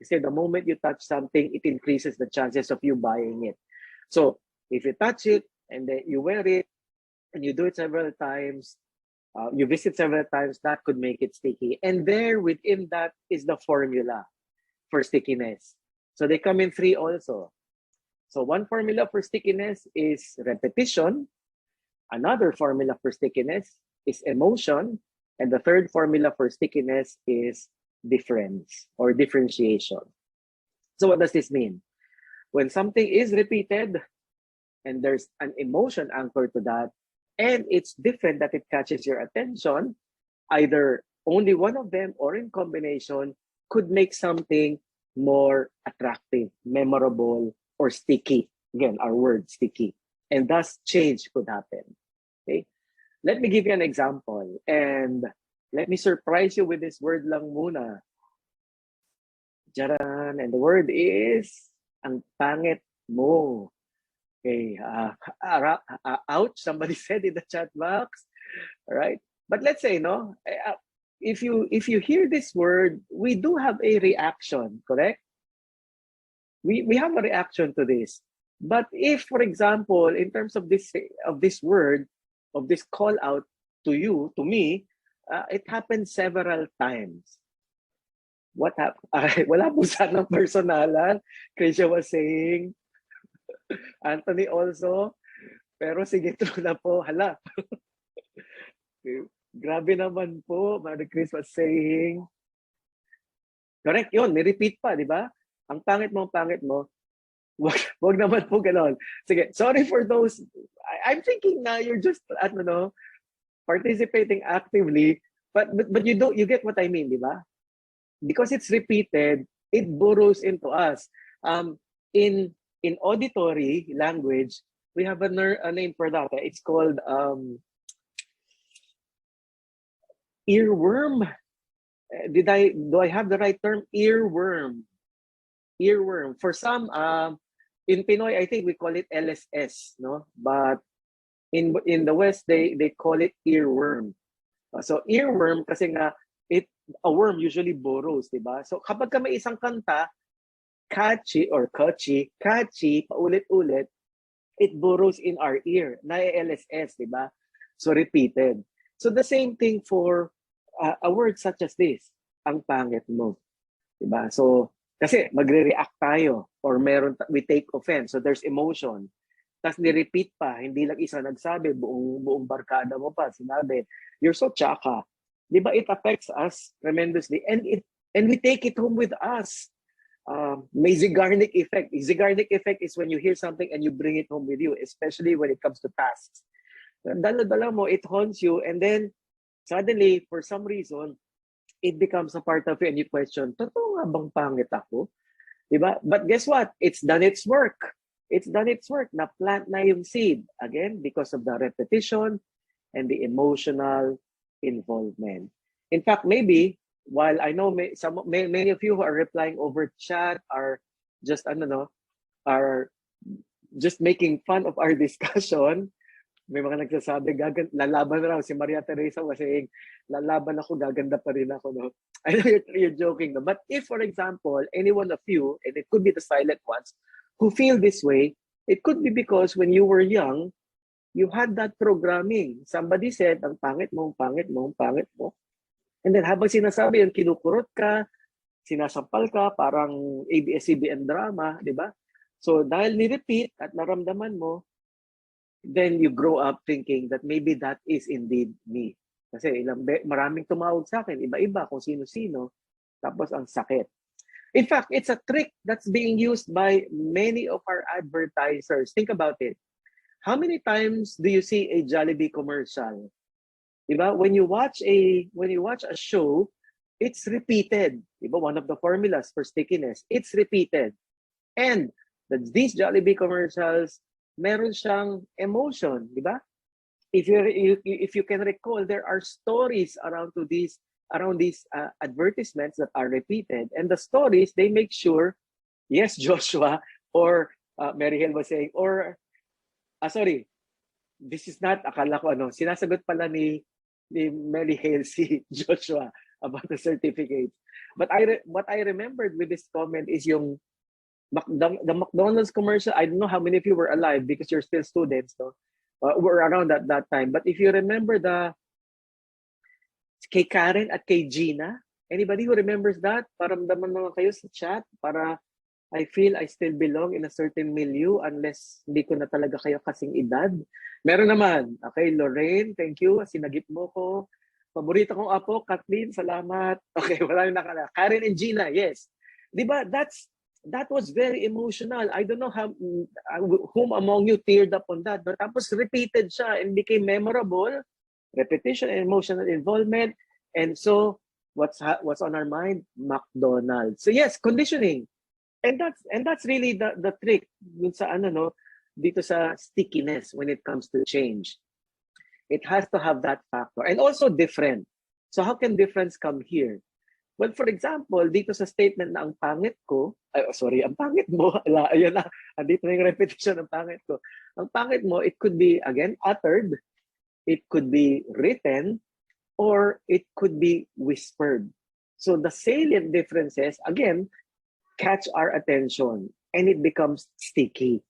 Kasi the moment you touch something, it increases the chances of you buying it. So, if you touch it, and then you wear it, and you do it several times, you visit several times, that could make it sticky. And there, within that, is the formula for stickiness. So, they come in 3 also. So, one formula for stickiness is repetition. Another formula for stickiness is emotion. And the third formula for stickiness is difference or differentiation. So what does this mean? When something is repeated and there's an emotion anchored to that, and it's different that it catches your attention, either only one of them or in combination could make something more attractive, memorable, or sticky. Again, our word sticky. And thus change could happen. Okay? Let me give you an example, and let me surprise you with this word lang muna. Jaran, and the word is, ang pangit mo. Okay, ouch, somebody said in the chat box. All right, but let's say, if you hear this word, we do have a reaction, correct? We have a reaction to this. But if, for example, in terms of this word, of this call out to you, to me, it happened several times. What happened? Wala po sanang personalan. Krisha was saying, Anthony also, pero sige, true na po. Hala. Grabe naman po. Mary Chris was saying, correct yun, may repeat pa, di ba? Ang pangit mo, Wag naman po ganon. Sige, sorry for those. I'm thinking na you're just, ano no, participating actively, but you get what I mean, di ba? Because it's repeated, it burrows into us. Um, in auditory language, we have a name for that. It's called earworm. Do I have the right term? Earworm. Earworm. For some, in Pinoy, I think we call it LSS, no? But in the West, they call it earworm. So earworm kasi nga a worm usually burrows, di ba? So kapag ka may isang kanta, catchy, paulit-ulit, it burrows in our ear. Na-LSS, di ba? So repeated. So the same thing for a word such as this, ang pangit mo. Di ba? So kasi magre-react tayo or we take offense. So there's emotion. Tapos ni-repeat pa, hindi lang isa nagsabi, buong barkada mo pa sinabi, you're so tsaka. Di ba, it affects us tremendously, and we take it home with us. May Zeigarnik effect. Zeigarnik effect is when you hear something and you bring it home with you, especially when it comes to tasks. Dala-dala mo, it haunts you, and then suddenly, for some reason, it becomes a part of you and you question, totoo nga bang pangit ako? Diba? But guess what? It's done its work. It's done its work. Na-plant na yung seed. Again, because of the repetition and the emotional involvement. In fact, maybe, while I know many of you who are replying over chat are just, are just making fun of our discussion, may mga nagsasabi, lalaban na raw si Maria Teresa was saying, lalaban ako, gaganda pa rin ako. No? I know you're joking. No? But if, for example, any one of you, and it could be the silent ones, who feel this way, it could be because when you were young, you had that programming. Somebody said, ang pangit mo, ang pangit mo, ang pangit mo. And then habang sinasabi yun, kinukurot ka, sinasampal ka, parang ABS-CBN drama, di ba? So dahil ni-repeat at naramdaman mo, then you grow up thinking that maybe that is indeed me. Kasi maraming tumawag sa akin, iba-iba, kung sino-sino, tapos ang sakit. In fact, it's a trick that's being used by many of our advertisers. Think about it. How many times do you see a Jollibee commercial? Diba? When you watch a show, it's repeated. Diba? One of the formulas for stickiness, it's repeated. And these Jollibee commercials, meron siyang emotion, diba? If you can recall, there are stories around these advertisements that are repeated, and the stories, they make sure, yes, Joshua, or Mary Hill was saying, or sorry, this is not, akala ko sinasagot pala ni Mary Hale si Joshua about the certificate. But what I remembered with this comment is yung the McDonald's commercial. I don't know how many of you were alive because you're still students, no? Were around at that time. But if you remember kay Karen at kay Gina, anybody who remembers that? Paramdaman mga kayo sa chat para I feel I still belong in a certain milieu unless hindi ko na talaga kayo kasing edad. Meron naman. Okay, Lorraine, thank you. Sinagip mo ko. Paborito kong apo, Kathleen, salamat. Okay, wala yung nakala. Karen and Gina, yes. Diba, that was very emotional. I don't know whom among you teared up on that, but tapos repeated siya and became memorable. Repetition and emotional involvement. And so, what's on our mind? McDonald's. So yes, conditioning. And that's really the trick dun sa dito sa stickiness when it comes to change. It has to have that factor and also different. So how can difference come here? Well, for example, dito sa statement na ang pangit ko, ang pangit mo, ayun na, andito na yung repetition ng pangit ko. Ang pangit mo, it could be, again, uttered, it could be written, or it could be whispered. So the salient differences, again, catch our attention and it becomes sticky.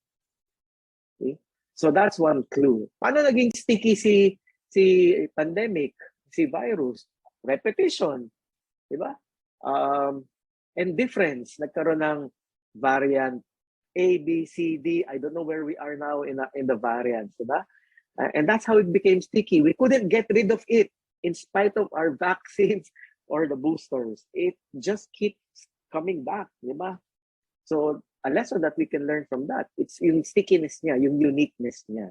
Okay? So that's one clue. Paano naging sticky si pandemic, si virus? Repetition. Diba? And difference. Nagkaroon ng variant A, B, C, D. I don't know where we are now in the variants. Diba? And that's how it became sticky. We couldn't get rid of it in spite of our vaccines or the boosters. It just keeps coming back. Diba? So a lesson that we can learn from that. It's yung stickiness niya, yung uniqueness niya.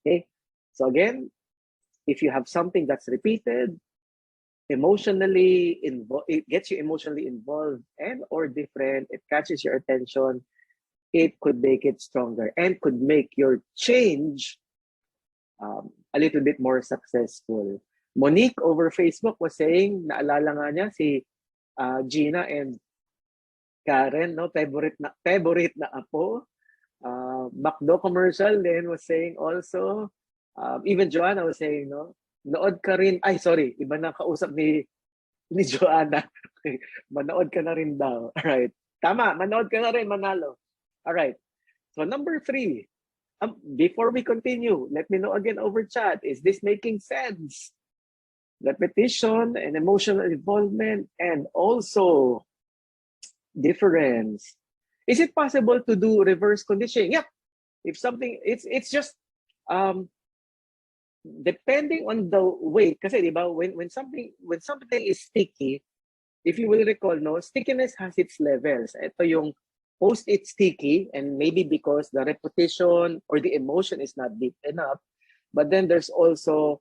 Okay? So again, if you have something that's repeated, emotionally involved, it gets you emotionally involved and or different, it catches your attention, it could make it stronger and could make your change a little bit more successful. Monique over Facebook was saying, naalala nga niya si Gina and Karen, no, favorite na apo. McDo commercial then was saying also, even Joanna was saying, no, nood ka rin, ay sorry, iba na kausap ni Joanna. Manood ka na rin daw. Alright. Tama, manood ka na rin, manalo. Alright. So number 3, before we continue, let me know again over chat, is this making sense? Repetition and emotional involvement and also difference. Is it possible to do reverse conditioning? Yep. If something, it's just depending on the weight. Kasi di ba, when something is sticky, if you will recall, no, stickiness has its levels. Ito yung post-it sticky, and maybe because the repetition or the emotion is not deep enough. But then there's also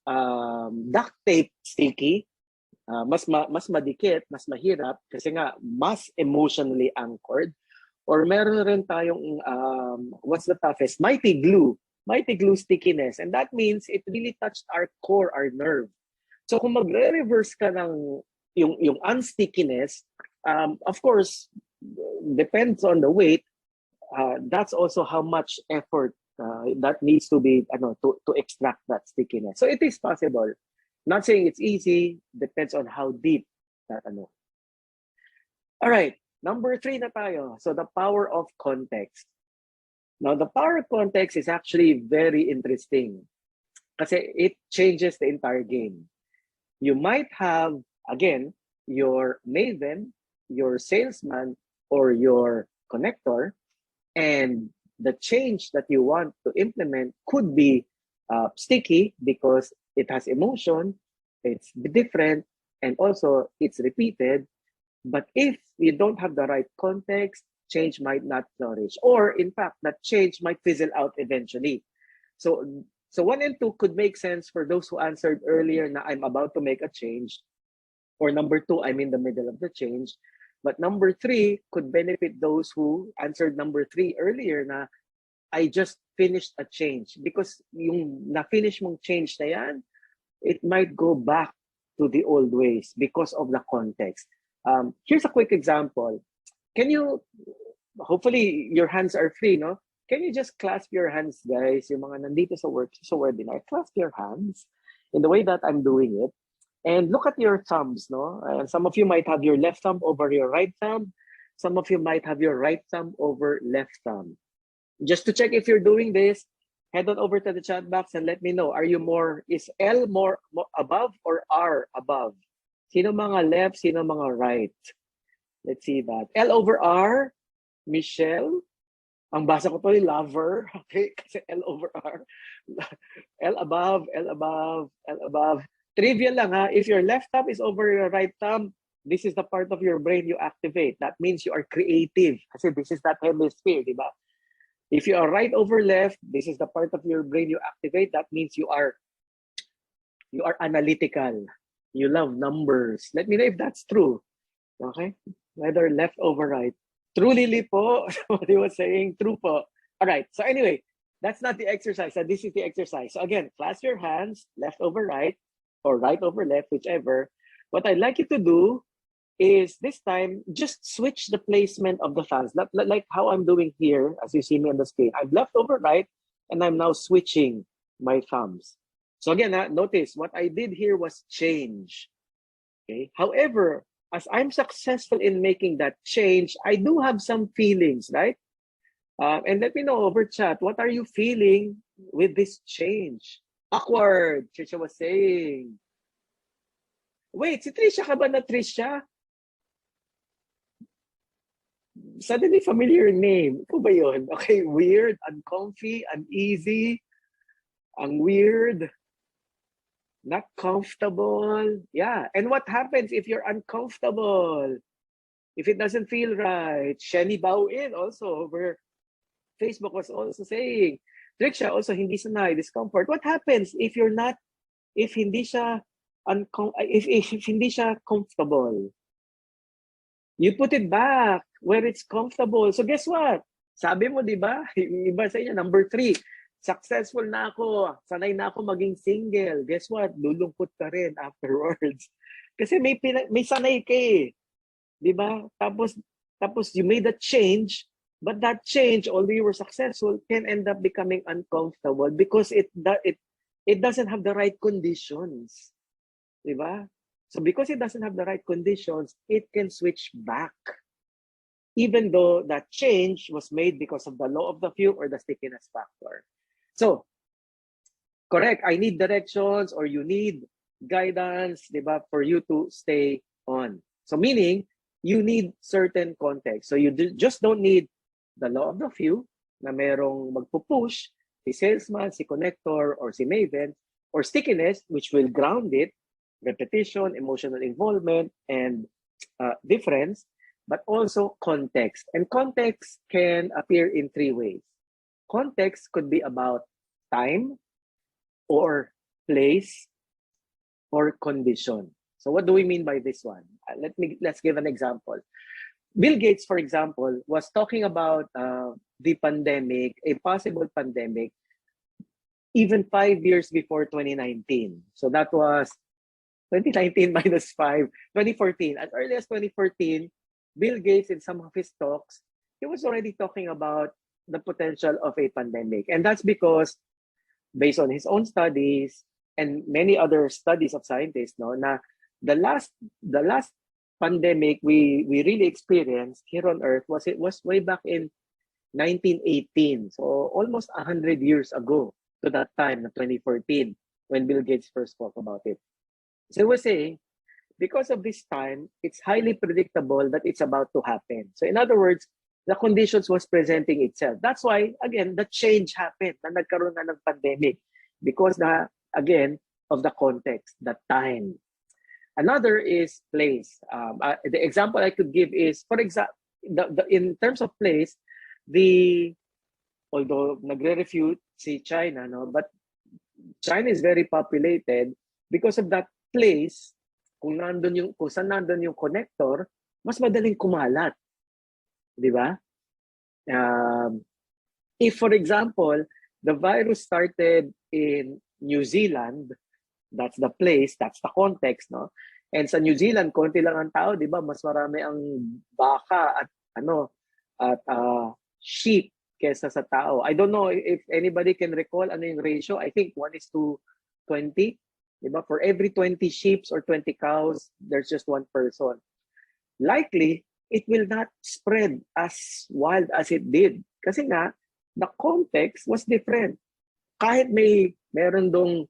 duct tape sticky. Mas madikit, mas mahirap kasi nga mas emotionally anchored. Or meron rin tayong what's the toughest? Mighty glue stickiness, and that means it really touched our core, our nerve. So kung magre-reverse ka ng yung unstickiness, of course depends on the weight. That's also how much effort that needs to be to extract that stickiness. So it is possible. Not saying it's easy, depends on how deep that ano. All right, number 3 na tayo. So the power of context. Now the power of context is actually very interesting kasi it changes the entire game. You might have, again, your maven, your salesman, or your connector, and the change that you want to implement could be sticky because it has emotion, it's different, and also it's repeated. But if you don't have the right context, change might not flourish. Or in fact, that change might fizzle out eventually. So 1 and 2 could make sense for those who answered earlier na I'm about to make a change. Or number 2, I'm in the middle of the change. But number 3 could benefit those who answered number 3 earlier na I just finished a change. Because yung na-finish mong change na yan, it might go back to the old ways because of the context. Here's a quick example. Can you, hopefully your hands are free, no? Can you just clasp your hands, guys? Yung mga nandito sa webinar, clasp your hands in the way that I'm doing it. And look at your thumbs, no? Some of you might have your left thumb over your right thumb. Some of you might have your right thumb over left thumb. Just to check if you're doing this, head on over to the chat box and let me know. Are you is L more above or R above? Sino mga left, sino mga right? Let's see that. L over R, Michelle. Ang basa ko to yung lover. Okay, kasi L over R. L above, L above, L above. Trivia lang ha, if your left thumb is over your right thumb, this is the part of your brain you activate. That means you are creative. Kasi this is that hemisphere, di ba? If you are right over left, this is the part of your brain you activate. That means you are analytical. You love numbers. Let me know if that's true. Okay? Whether left over right. True, Lily po. What he was saying, true po. All right. So anyway, that's not the exercise. So this is the exercise. So again, clasp your hands, left over right, or right over left, whichever. What I'd like you to do is this time, just switch the placement of the thumbs. Like how I'm doing here, as you see me on the screen. I'm left over right, and I'm now switching my thumbs. So again, notice what I did here was change. Okay. However, as I'm successful in making that change, I do have some feelings, right? And let me know over chat, what are you feeling with this change? Awkward, Trisha was saying. Wait, si Trisha ka ba na Trisha? Suddenly familiar name. Ito ba yun? Okay, weird, uncomfy, uneasy, ang weird, not comfortable. Yeah, and what happens if you're uncomfortable? If it doesn't feel right, Shenny bow in also, where Facebook was also saying, Tricia also hindi sanay, discomfort. What happens if you're not, if hindi siya, if hindi siya comfortable? You put it back where it's comfortable. So guess what? Sabi mo, di ba? Yung iba sa inyo, number 3, successful na ako, sanay na ako maging single. Guess what? Lulungkot ka rin afterwards. Kasi may sanay ka eh. Di ba? Tapos you made a change, but that change, although you were successful, can end up becoming uncomfortable because it doesn't have the right conditions. Di ba? So because it doesn't have the right conditions, it can switch back. Even though that change was made because of the law of the few or the stickiness factor. So, correct, I need directions or you need guidance, di ba, for you to stay on. So meaning, you need certain context. So you just don't need the law of the few na merong magpupush, si salesman, si connector, or si maven, or stickiness, which will ground it, repetition, emotional involvement, and difference, but also context. And context can appear in 3 ways. Context could be about time, or place, or condition. So what do we mean by this one? Let's give an example. Bill Gates, for example, was talking about the pandemic, a possible pandemic, even 5 years before 2019. So that was 2019 minus 5, 2014. As early as 2014, Bill Gates, in some of his talks, he was already talking about the potential of a pandemic. And that's because, based on his own studies and many other studies of scientists, no, na the last pandemic we really experienced here on Earth was way back in 1918. So almost 100 years ago to that time, 2014, when Bill Gates first spoke about it. So he was saying, because of this time, it's highly predictable that it's about to happen. So in other words, the conditions was presenting itself. That's why, again, the change happened na nagkaroon na ng pandemic because again, of the context, the time. Another is place. The example I could give is, for example, in terms of place, although nagre-refute si China, no, but China is very populated because of that place. Kung saan nandun yung connector, mas madaling kumalat. Di ba? If, for example, the virus started in New Zealand, that's the place, that's the context, no? And sa New Zealand, konti lang ang tao, di ba? Mas marami ang baka at sheep kesa sa tao. I don't know if anybody can recall ano yung ratio. I think 1:20. Di ba? For every 20 sheep or 20 cows, there's just one person. Likely, it will not spread as wild as it did. Kasi nga, the context was different. Kahit meron dong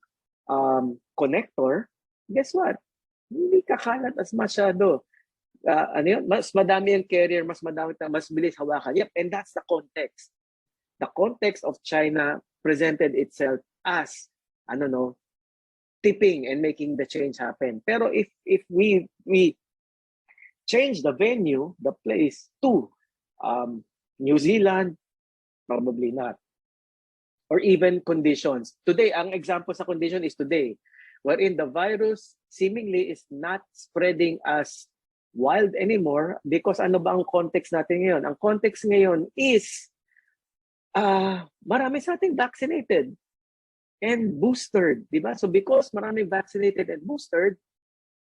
connector, guess what? Hindi kakalat as masyado. Mas madami yung carrier, mas bilis hawakan. Yep, and that's the context. The context of China presented itself as, tipping and making the change happen. Pero if we change the venue, the place to New Zealand, probably not. Or even conditions. Today, ang example sa condition is today, wherein the virus seemingly is not spreading as wild anymore because ano ba ang context natin ngayon? Ang context ngayon is marami sa ating vaccinated and boosted, di ba? So because marami vaccinated and boosted,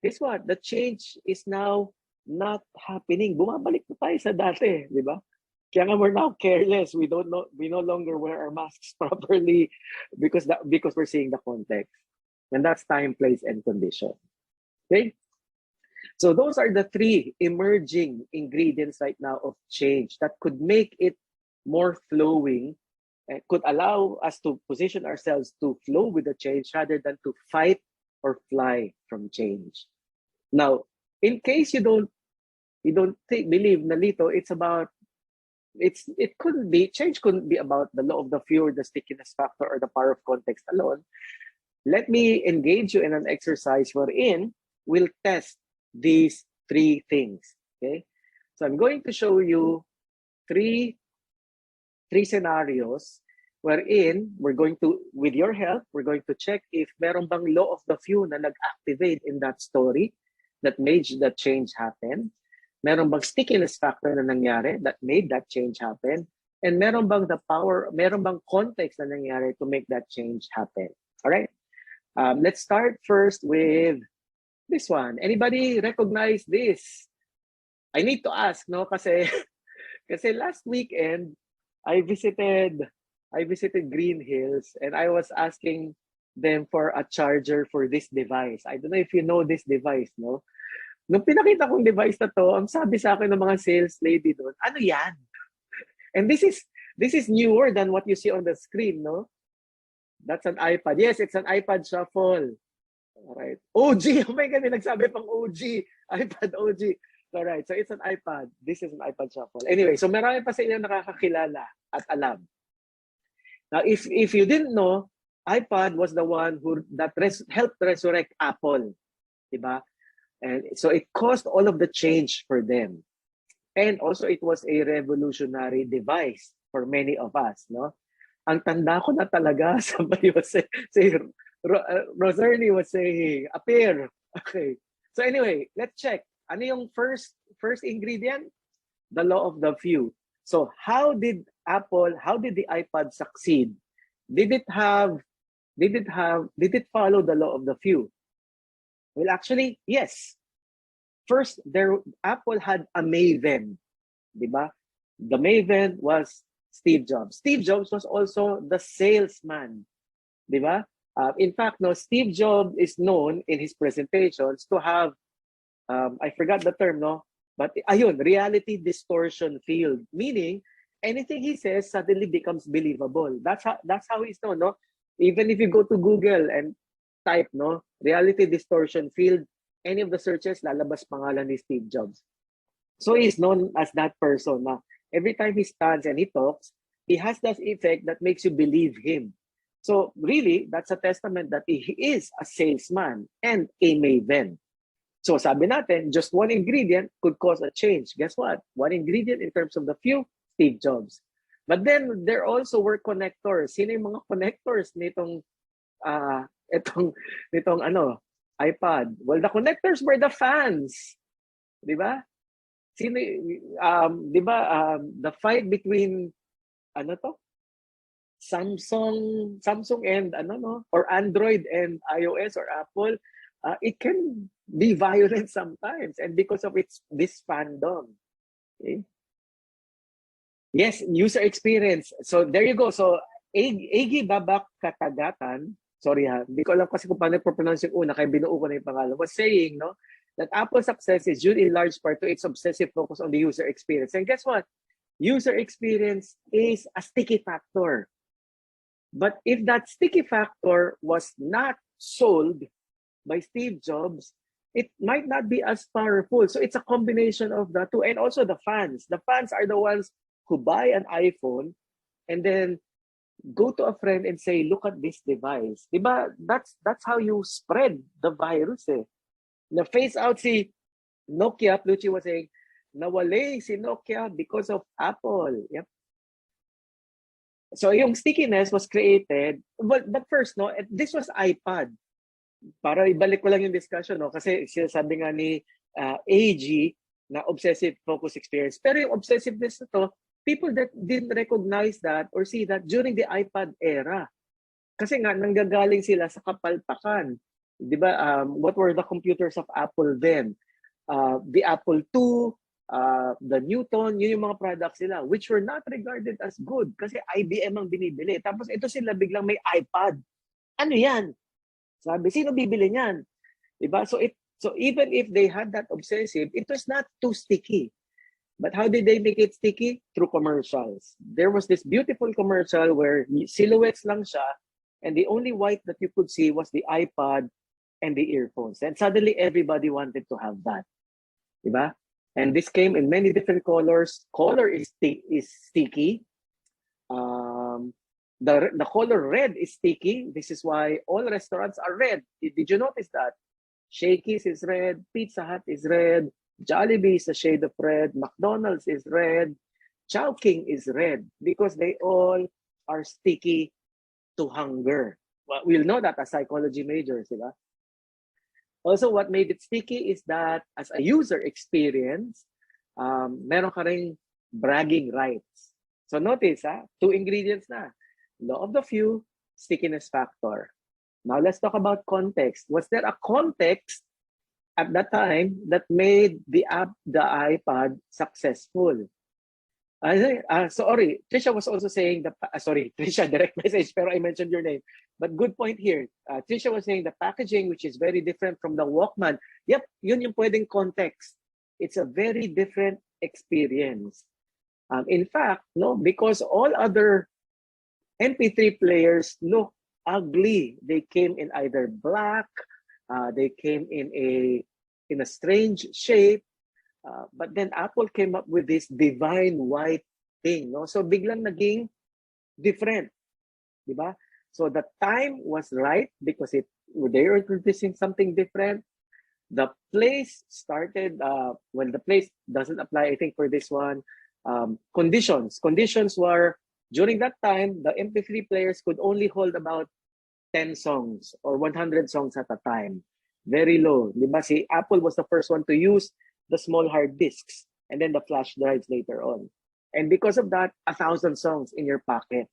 guess what? The change is now not happening. Bumabalik na tayo sa dati, di ba? Kaya nga we're now careless. We no longer wear our masks properly because we're seeing the context. And that's time, place, and condition. Okay? So those are the 3 emerging ingredients right now of change that could make it more flowing and could allow us to position ourselves to flow with the change rather than to fight or fly from change. Now, in case you don't believe Nalito, change couldn't be about the law of the few or the stickiness factor or the power of context alone. Let me engage you in an exercise wherein we'll test these 3 things. Okay. So I'm going to show you three scenarios wherein we're going to, with your help, we're going to check if meron bang law of the few na nag-activate in that story that made that change happen. Meron bang stickiness factor na nangyari that made that change happen. And meron bang meron bang context na nangyari to make that change happen. All right? Let's start first with this one. Anybody recognize this? I need to ask, no? Kasi last weekend, I visited Green Hills and I was asking them for a charger for this device. I don't know if you know this device, no? Nung pinakita kong device na to, ang sabi sa akin ng mga sales lady doon, ano yan? And this is newer than what you see on the screen, no? That's an iPad. Yes, it's an iPad Shuffle. All right. OG. Oh my God, may nagsabi pang OG. iPad OG. All right. So it's an iPad. This is an iPad Shuffle. Anyway, so marami pa sa inyo nakakakilala at alam. Now, if you didn't know, iPad was the one that helped resurrect Apple. Diba? And so it caused all of the change for them. And also it was a revolutionary device for many of us, no? Ang tanda ko na talaga, somebody was saying, Rosarny was saying, appear. Okay. So anyway, let's check. Ano yung first ingredient? The law of the few. So how did the iPad succeed? Did it follow the law of the few? Well, actually, yes. First, Apple had a maven, diba? The maven was Steve Jobs. Steve Jobs was also the salesman, diba? In fact, no, Steve Jobs is known in his presentations to have, I forgot the term, no, but ayun, reality distortion field, meaning anything he says suddenly becomes believable. That's how he's known, no. Even if you go to Google and type, no, reality distortion field, any of the searches, lalabas pangalan ni Steve Jobs. So he's known as that person. Now, every time he stands and he talks, he has that effect that makes you believe him. So really, that's a testament that he is a salesman and a maven. So sabi natin, just one ingredient could cause a change. Guess what? One ingredient in terms of the few, Steve Jobs. But then there also were connectors. Sino yung mga connectors nitong iPad? Well, the connectors were the fans. Di ba? Sino, di ba, the fight between, Samsung and, or Android and iOS or Apple, it can be violent sometimes. And because of this fandom. Okay? Yes, user experience. So there you go. So, Egi Babak Katagatan, sorry ha, hindi ko alam kasi kung paano pronounce yung una, kaya binuo ko na yung pangalan, was saying, no, that Apple's success is due in large part to its obsessive focus on the user experience. And guess what? User experience is a sticky factor. But if that sticky factor was not sold by Steve Jobs, it might not be as powerful. So it's a combination of the two. And also the fans. The fans are the ones who buy an iPhone and then go to a friend and say, look at this device. Diba? That's how you spread the virus. Eh. Na face out si Nokia, Plucci was saying, nawale si Nokia because of Apple. Yep. So yung stickiness was created, but first, no, this was iPad. Para ibalik ko lang yung discussion, no, kasi sabi nga ni AG na obsessive focus experience. Pero yung obsessiveness na to, people that didn't recognize that or see that during the iPad era. Kasi nga, nanggagaling sila sa kapalpakan. Di ba? What were the computers of Apple then? The Apple II, the Newton, yun yung mga products nila, which were not regarded as good kasi IBM ang binibili. Tapos ito sila biglang may iPad. Ano yan? Sabi, sino bibili niyan? Diba? So even if they had that obsessive, it was not too sticky. But how did they make it sticky? Through commercials. There was this beautiful commercial where silhouettes lang siya and the only white that you could see was the iPad and the earphones. And suddenly everybody wanted to have that. Diba? And this came in many different colors. Color is sticky. The color red is sticky. This is why all restaurants are red. Did you notice that? Shakey's is red. Pizza Hut is red. Jollibee is a shade of red. McDonald's is red. Chowking is red because they all are sticky to hunger. Well, we'll know that as psychology majors, diba? Also, what made it sticky is that as a user experience, meron ka ring bragging rights. So notice, two ingredients na. Law of the few, stickiness factor. Now let's talk about context. Was there a context at that time that made the iPod successful? Sorry, Trisha was also saying sorry, Trisha, direct message, pero I mentioned your name. But good point here. Trisha was saying the packaging, which is very different from the Walkman. Yep, yun yung pwedeng context. It's a very different experience. In fact, no, because all other MP3 players look ugly. They came in either black, they came in a strange shape. But then Apple came up with this divine white thing, no? So biglang naging different, di ba? So the time was right because they were introducing something different. The place started, well, the place doesn't apply, I think, for this one. Conditions were, during that time, the MP3 players could only hold about 10 songs or 100 songs at a time. Very low. Di ba? Si Apple was the first one to use the small hard disks and then the flash drives later on. And because of that, 1,000 songs in your pocket.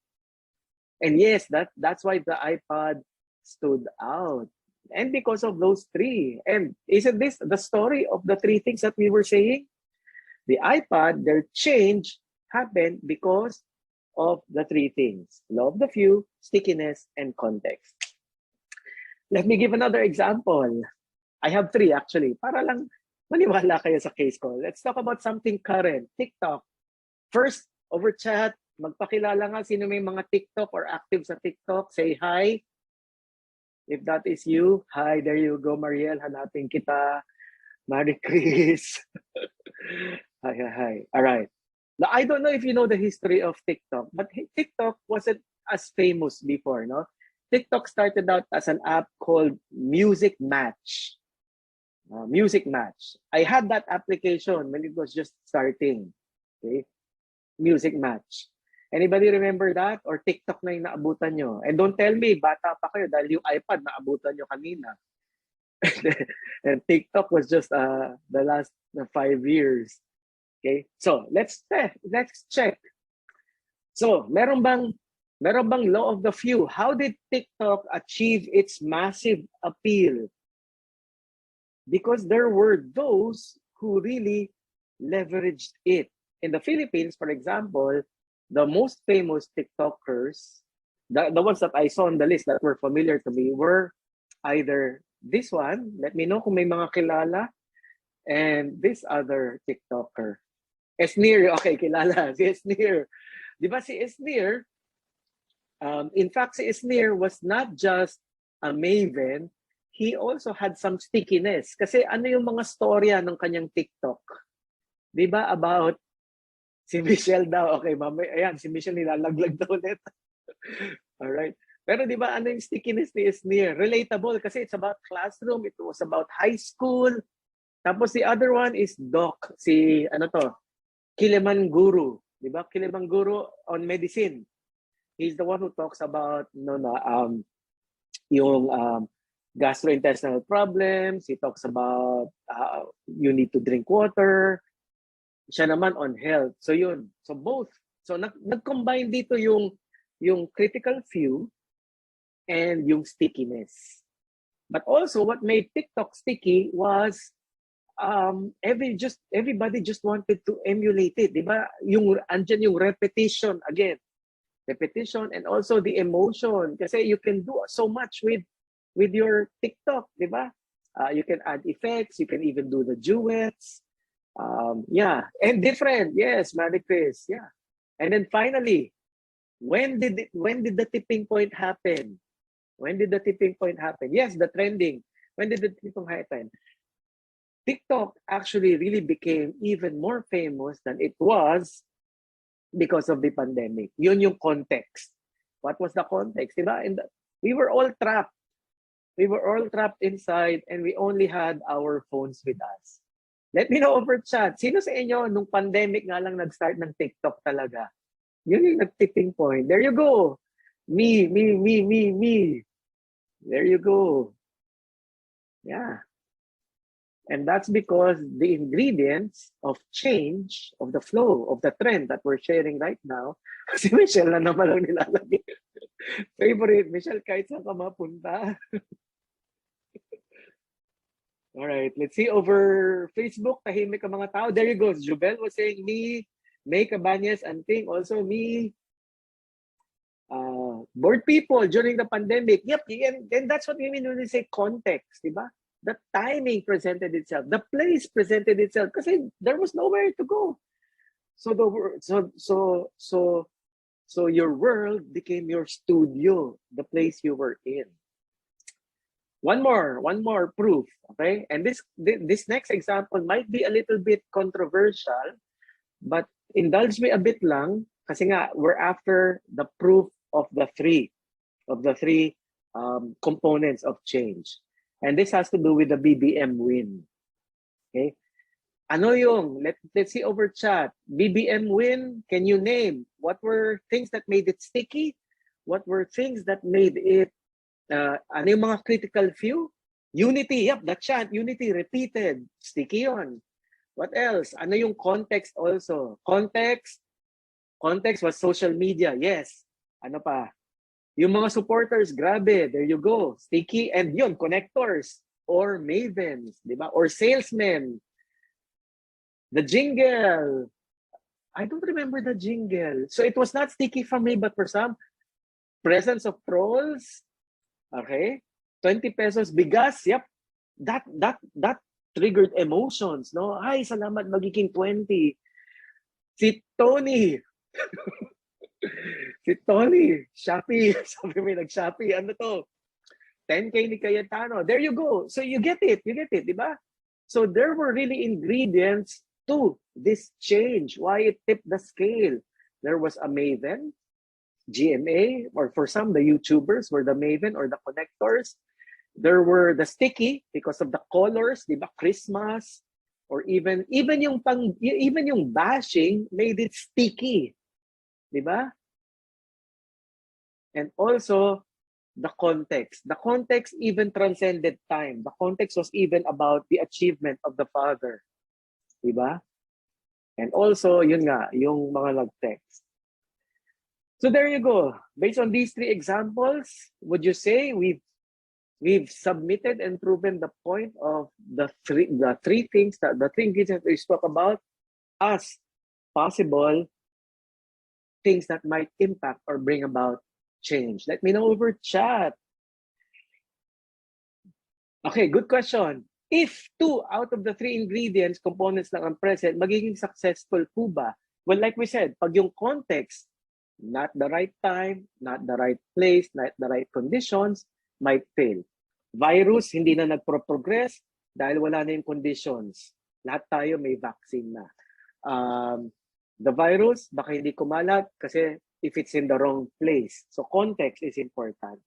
And yes, that's why the iPod stood out. And because of those three. And isn't this the story of the three things that we were saying? The iPod, their change happened because of the three things. Law of the few, stickiness, and context. Let me give another example. I have three actually. Para lang maniwala kayo sa case ko. Let's talk about something current. TikTok. First, over chat, magpakilala nga sino may mga TikTok or active sa TikTok. Say hi. If that is you, hi, there you go, Mariel. Hanapin kita. Mary Chris. Hi. All right. Now, I don't know if you know the history of TikTok, but TikTok wasn't as famous before, no? TikTok started out as an app called Music Match. Music Match. I had that application when it was just starting. Okay? Music Match. Anybody remember that? Or TikTok na yung naabutan nyo? And don't tell me, bata pa kayo dahil yung iPad naabutan nyo kanina. And TikTok was just the last 5 years. Okay? So, let's check. So, meron bang law of the few? How did TikTok achieve its massive appeal? Because there were those who really leveraged it. In the Philippines, for example, the most famous TikTokers, the ones that I saw on the list that were familiar to me were either this one, let me know kung may mga kilala, and this other TikToker. Esnir, okay, kilala, si Esnir. Di ba si Esnir, in fact, si Esnir was not just a maven, he also had some stickiness. Kasi ano yung mga storya ng kanyang TikTok? Di ba about si Michelle daw? Okay, mamaya, ayan, si Michelle nilalaglag daw ulit. Alright. Pero di ba ano yung stickiness ni Esnir? Relatable kasi it's about classroom, it was about high school. Tapos the other one is Doc, si ano to? Kiliman Guru. Di ba? Kiliman Guru on medicine. He's the one who talks about yung gastrointestinal problems. He talks about you need to drink water. Siya naman on health. So yun. So both. So nag-combine dito yung critical few and yung stickiness. But also what made TikTok sticky was everybody just wanted to emulate it. Diba? Andyan yung repetition again. Repetition and also the emotion. Kasi you can do so much with your TikTok, di ba? You can add effects, you can even do the duets. Yeah, and different. Yes, Mary Chris. Yeah. And then finally, when did the tipping point happen? When did the tipping point happen? Yes, the trending. When did the tipping point happen? TikTok actually really became even more famous than it was because of the pandemic. Yun yung context. What was the context? Diba? We were all trapped. We were all trapped inside and we only had our phones with us. Let me know over chat. Sino sa inyo nung pandemic nga lang nag-start ng TikTok talaga? Yun yung nag-tipping point. There you go. Me. There you go. Yeah. And that's because the ingredients of change, of the flow, of the trend that we're sharing right now, si Michelle na naman ang nilalagay. Favorite, Michelle, kahit saan ka mapunta. All right, let's see over Facebook. Tahimik ang mga tao. There you go. Jubel was saying me. May Cabañas, Anting, also me. Bored people during the pandemic. Yep, and that's what we mean when we say context, diba? The timing presented itself. The place presented itself kasi there was nowhere to go. So so your world became your studio, the place you were in. One more proof, okay? And this next example might be a little bit controversial, but indulge me a bit lang kasi nga we're after the proof of the three components of change. And this has to do with the BBM win. Okay? Ano yung, let's see over chat. BBM win, can you name what were things that made it sticky? What were things that made it, ano yung mga critical few? Unity, yep, the chant, unity, repeated, sticky yon. What else? Ano yung context also? Context was social media, yes. Ano pa? Yung mga supporters, grabe, there you go. Sticky, and yun, connectors or mavens, di ba? Or salesmen. The jingle. I don't remember the jingle. So it was not sticky for me, but for some, presence of trolls. Okay? 20 pesos bigas. Yep. That triggered emotions, no? Ay, salamat, magiging 20. Si Tony. Si Tony, Shopee. Sabi mo nag-Shopee. Ano to? 10K ni Cayetano. There you go. So you get it, di ba? So there were really ingredients to this change. Why it tipped the scale. There was a maven, GMA, or for some, the YouTubers were the maven or the connectors. There were the sticky because of the colors, di ba? Christmas, or even yung bashing made it sticky. Di ba? And also, the context. The context even transcended time. The context was even about the achievement of the father. Di ba? And also, yun nga, yung mga nag-text. So there you go. Based on these three examples, would you say we've submitted and proven the point of the three ingredients that we spoke about as possible things that might impact or bring about change? Let me know over chat. Okay, good question. If 2 out of the 3 ingredients, components lang ang present, magiging successful po ba? Well, like we said, pag yung context, not the right time, not the right place, not the right conditions, might fail. Virus, hindi na nagpro-progress dahil wala na yung conditions. Lahat tayo may vaccine na. The virus, baka hindi kumalat kasi if it's in the wrong place. So context is important.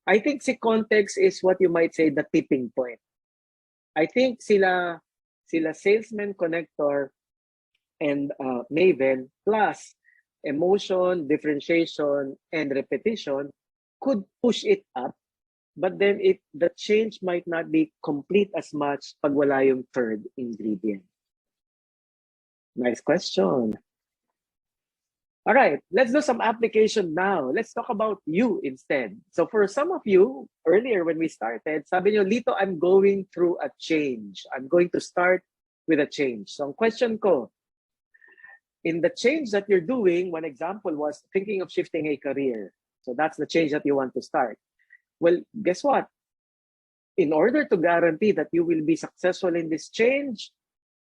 I think si context is what you might say the tipping point. I think sila salesman, connector, and maven plus emotion, differentiation, and repetition could push it up, but then the change might not be complete as much pag wala yung third ingredient. Nice question. All right, let's do some application now. Let's talk about you instead. So for some of you, earlier when we started, sabi nyo, Lito, I'm going through a change. I'm going to start with a change. So ang question ko, in the change that you're doing, one example was thinking of shifting a career. So that's the change that you want to start. Well, guess what? In order to guarantee that you will be successful in this change,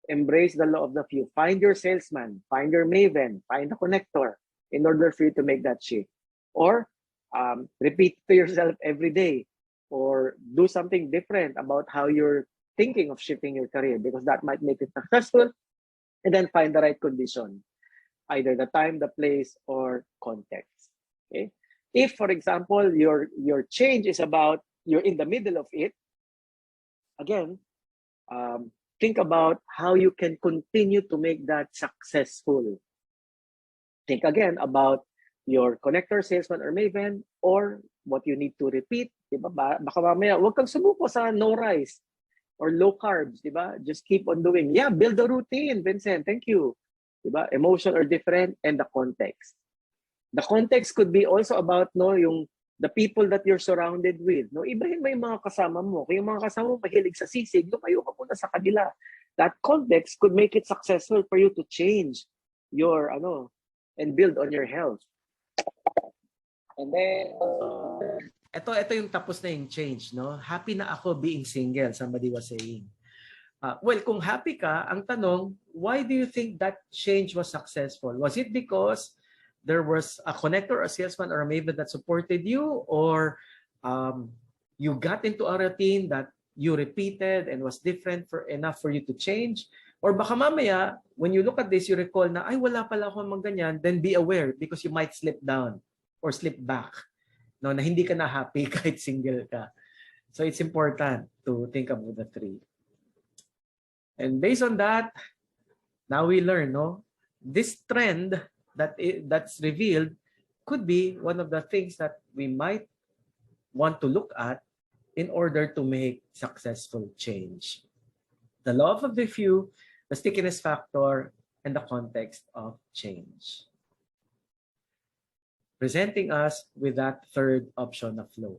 embrace the law of the few. Find your salesman, find your maven, find the connector in order for you to make that shift. Or repeat to yourself every day, or do something different about how you're thinking of shifting your career, because that might make it successful. And then find the right condition, either the time, the place, or context. Okay. If, for example, your change is about you're in the middle of it, again, think about how you can continue to make that successful. Think again about your connector, salesman, or maven, or what you need to repeat. Diba? Baka mamaya, huwag kang sumuko sa no rice or low carbs. Diba? Just keep on doing. Yeah, build a routine, Vincent. Thank you. Diba? Emotion are different and the context. The context could be also about yung the people that you're surrounded with. No, ibahin mo yung mga kasama mo. Kung yung mga kasama mo mahilig sa sisig, lumayo ka muna sa kanila. That context could make it successful for you to change your and build on your health. And then ito yung tapos na yung change, no? Happy na ako being single, somebody was saying. Well, kung happy ka, ang tanong, why do you think that change was successful? Was it because there was a connector, a salesman, or a maven that supported you, or you got into a routine that you repeated and was different enough for you to change? Or baka mamaya, when you look at this, you recall na, ay, wala pala akong ganyan, then be aware because you might slip down or slip back. No, na hindi ka na happy kahit single ka. So it's important to think about the three. And based on that, now we learn, no, this trend that's revealed could be one of the things that we might want to look at in order to make successful change. The law of the few, the stickiness factor, and the context of change. Presenting us with that third option of flow.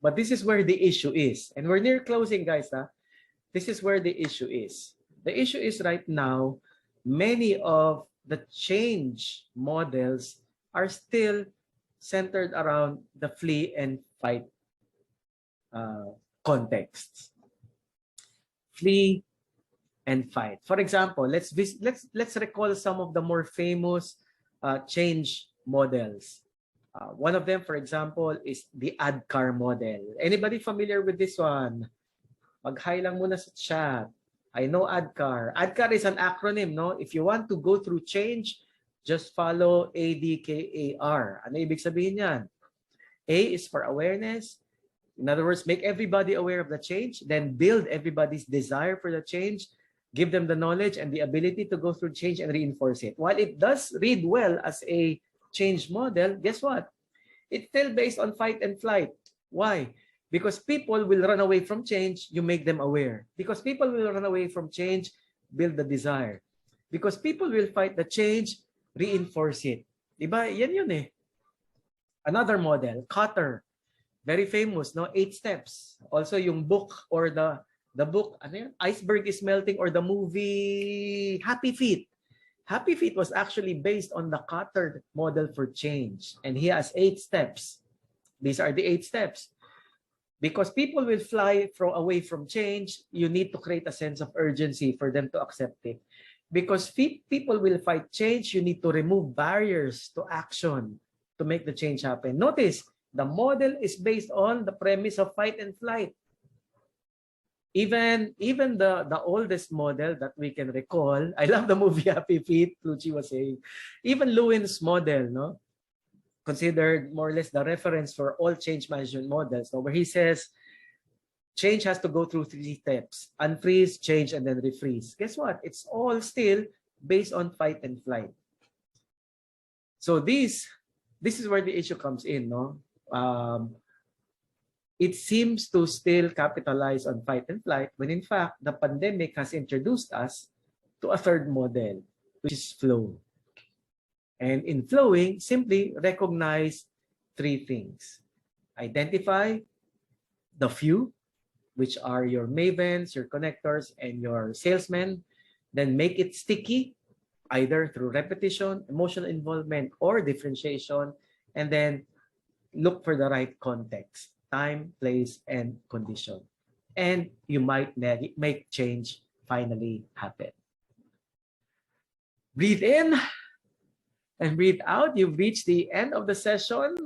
But this is where the issue is. And we're near closing, guys. This is where the issue is. The issue is right now, many of the change models are still centered around the flee and fight contexts. Flee and fight. For example, let's recall some of the more famous change models. One of them, for example, is the ADKAR model. Anybody familiar with this one? Mag-hi lang muna sa chat. I know ADKAR. ADKAR is an acronym, no? If you want to go through change, just follow ADKAR. Ano ibig sabihin yan? A is for awareness. In other words, make everybody aware of the change, then build everybody's desire for the change, give them the knowledge and the ability to go through change and reinforce it. While it does read well as a change model, guess what? It's still based on fight and flight. Why? Because people will run away from change, you make them aware. Because people will run away from change, build the desire. Because people will fight the change, reinforce it. Diba? Yan yun eh. Another model, Cutter. Very famous, no? 8 steps. Also yung book or the book, ano yan? Iceberg is Melting, or the movie Happy Feet. Happy Feet was actually based on the Cutter model for change. And he has 8 steps. These are the 8 steps. Because people will fly away from change, you need to create a sense of urgency for them to accept it. Because people will fight change, you need to remove barriers to action to make the change happen. Notice, the model is based on the premise of fight and flight. Even the oldest model that we can recall, I love the movie Happy Feet, Lucci was saying, even Lewin's model, no? Considered more or less the reference for all change management models, where he says change has to go through 3 steps: unfreeze, change, and then refreeze. Guess what? It's all still based on fight and flight. So this is where the issue comes in, no? It seems to still capitalize on fight and flight when in fact the pandemic has introduced us to a third model, which is flow. And in flowing, simply recognize 3 things. Identify the few, which are your mavens, your connectors, and your salesmen. Then make it sticky, either through repetition, emotional involvement, or differentiation. And then look for the right context, time, place, and condition. And you might make change finally happen. Breathe in. And breathe out. You've reached the end of the session.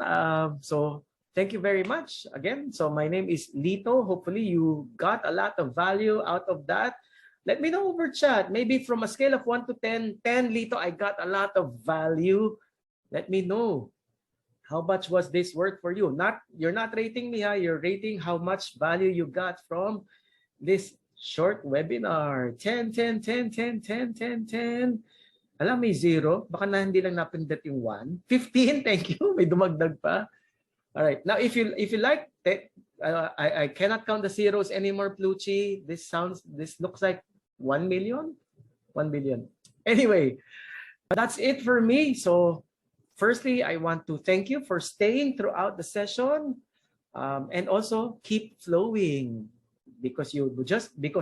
So thank you very much again. So my name is Lito. Hopefully you got a lot of value out of that. Let me know over chat. Maybe from a scale of 1 to 10, 10 Lito, I got a lot of value. Let me know. How much was this worth for you? You're not rating me, you're rating how much value you got from this Short webinar. 10, 10, 10, 10, 10, 10, 10. Alam, may 0. Baka na hindi lang napindot yung 1. 15, thank you. May dumagdag pa. All right. Now, if you like, I cannot count the zeros anymore, Plucci. This looks like 1 million? 1 billion. Anyway, that's it for me. So, firstly, I want to thank you for staying throughout the session, and also keep flowing, because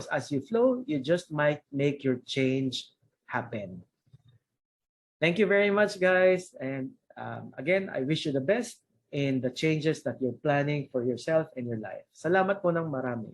as you flow, you just might make your change happen. Thank you very much, guys. And again, I wish you the best in the changes that you're planning for yourself and your life. Salamat po ng marami.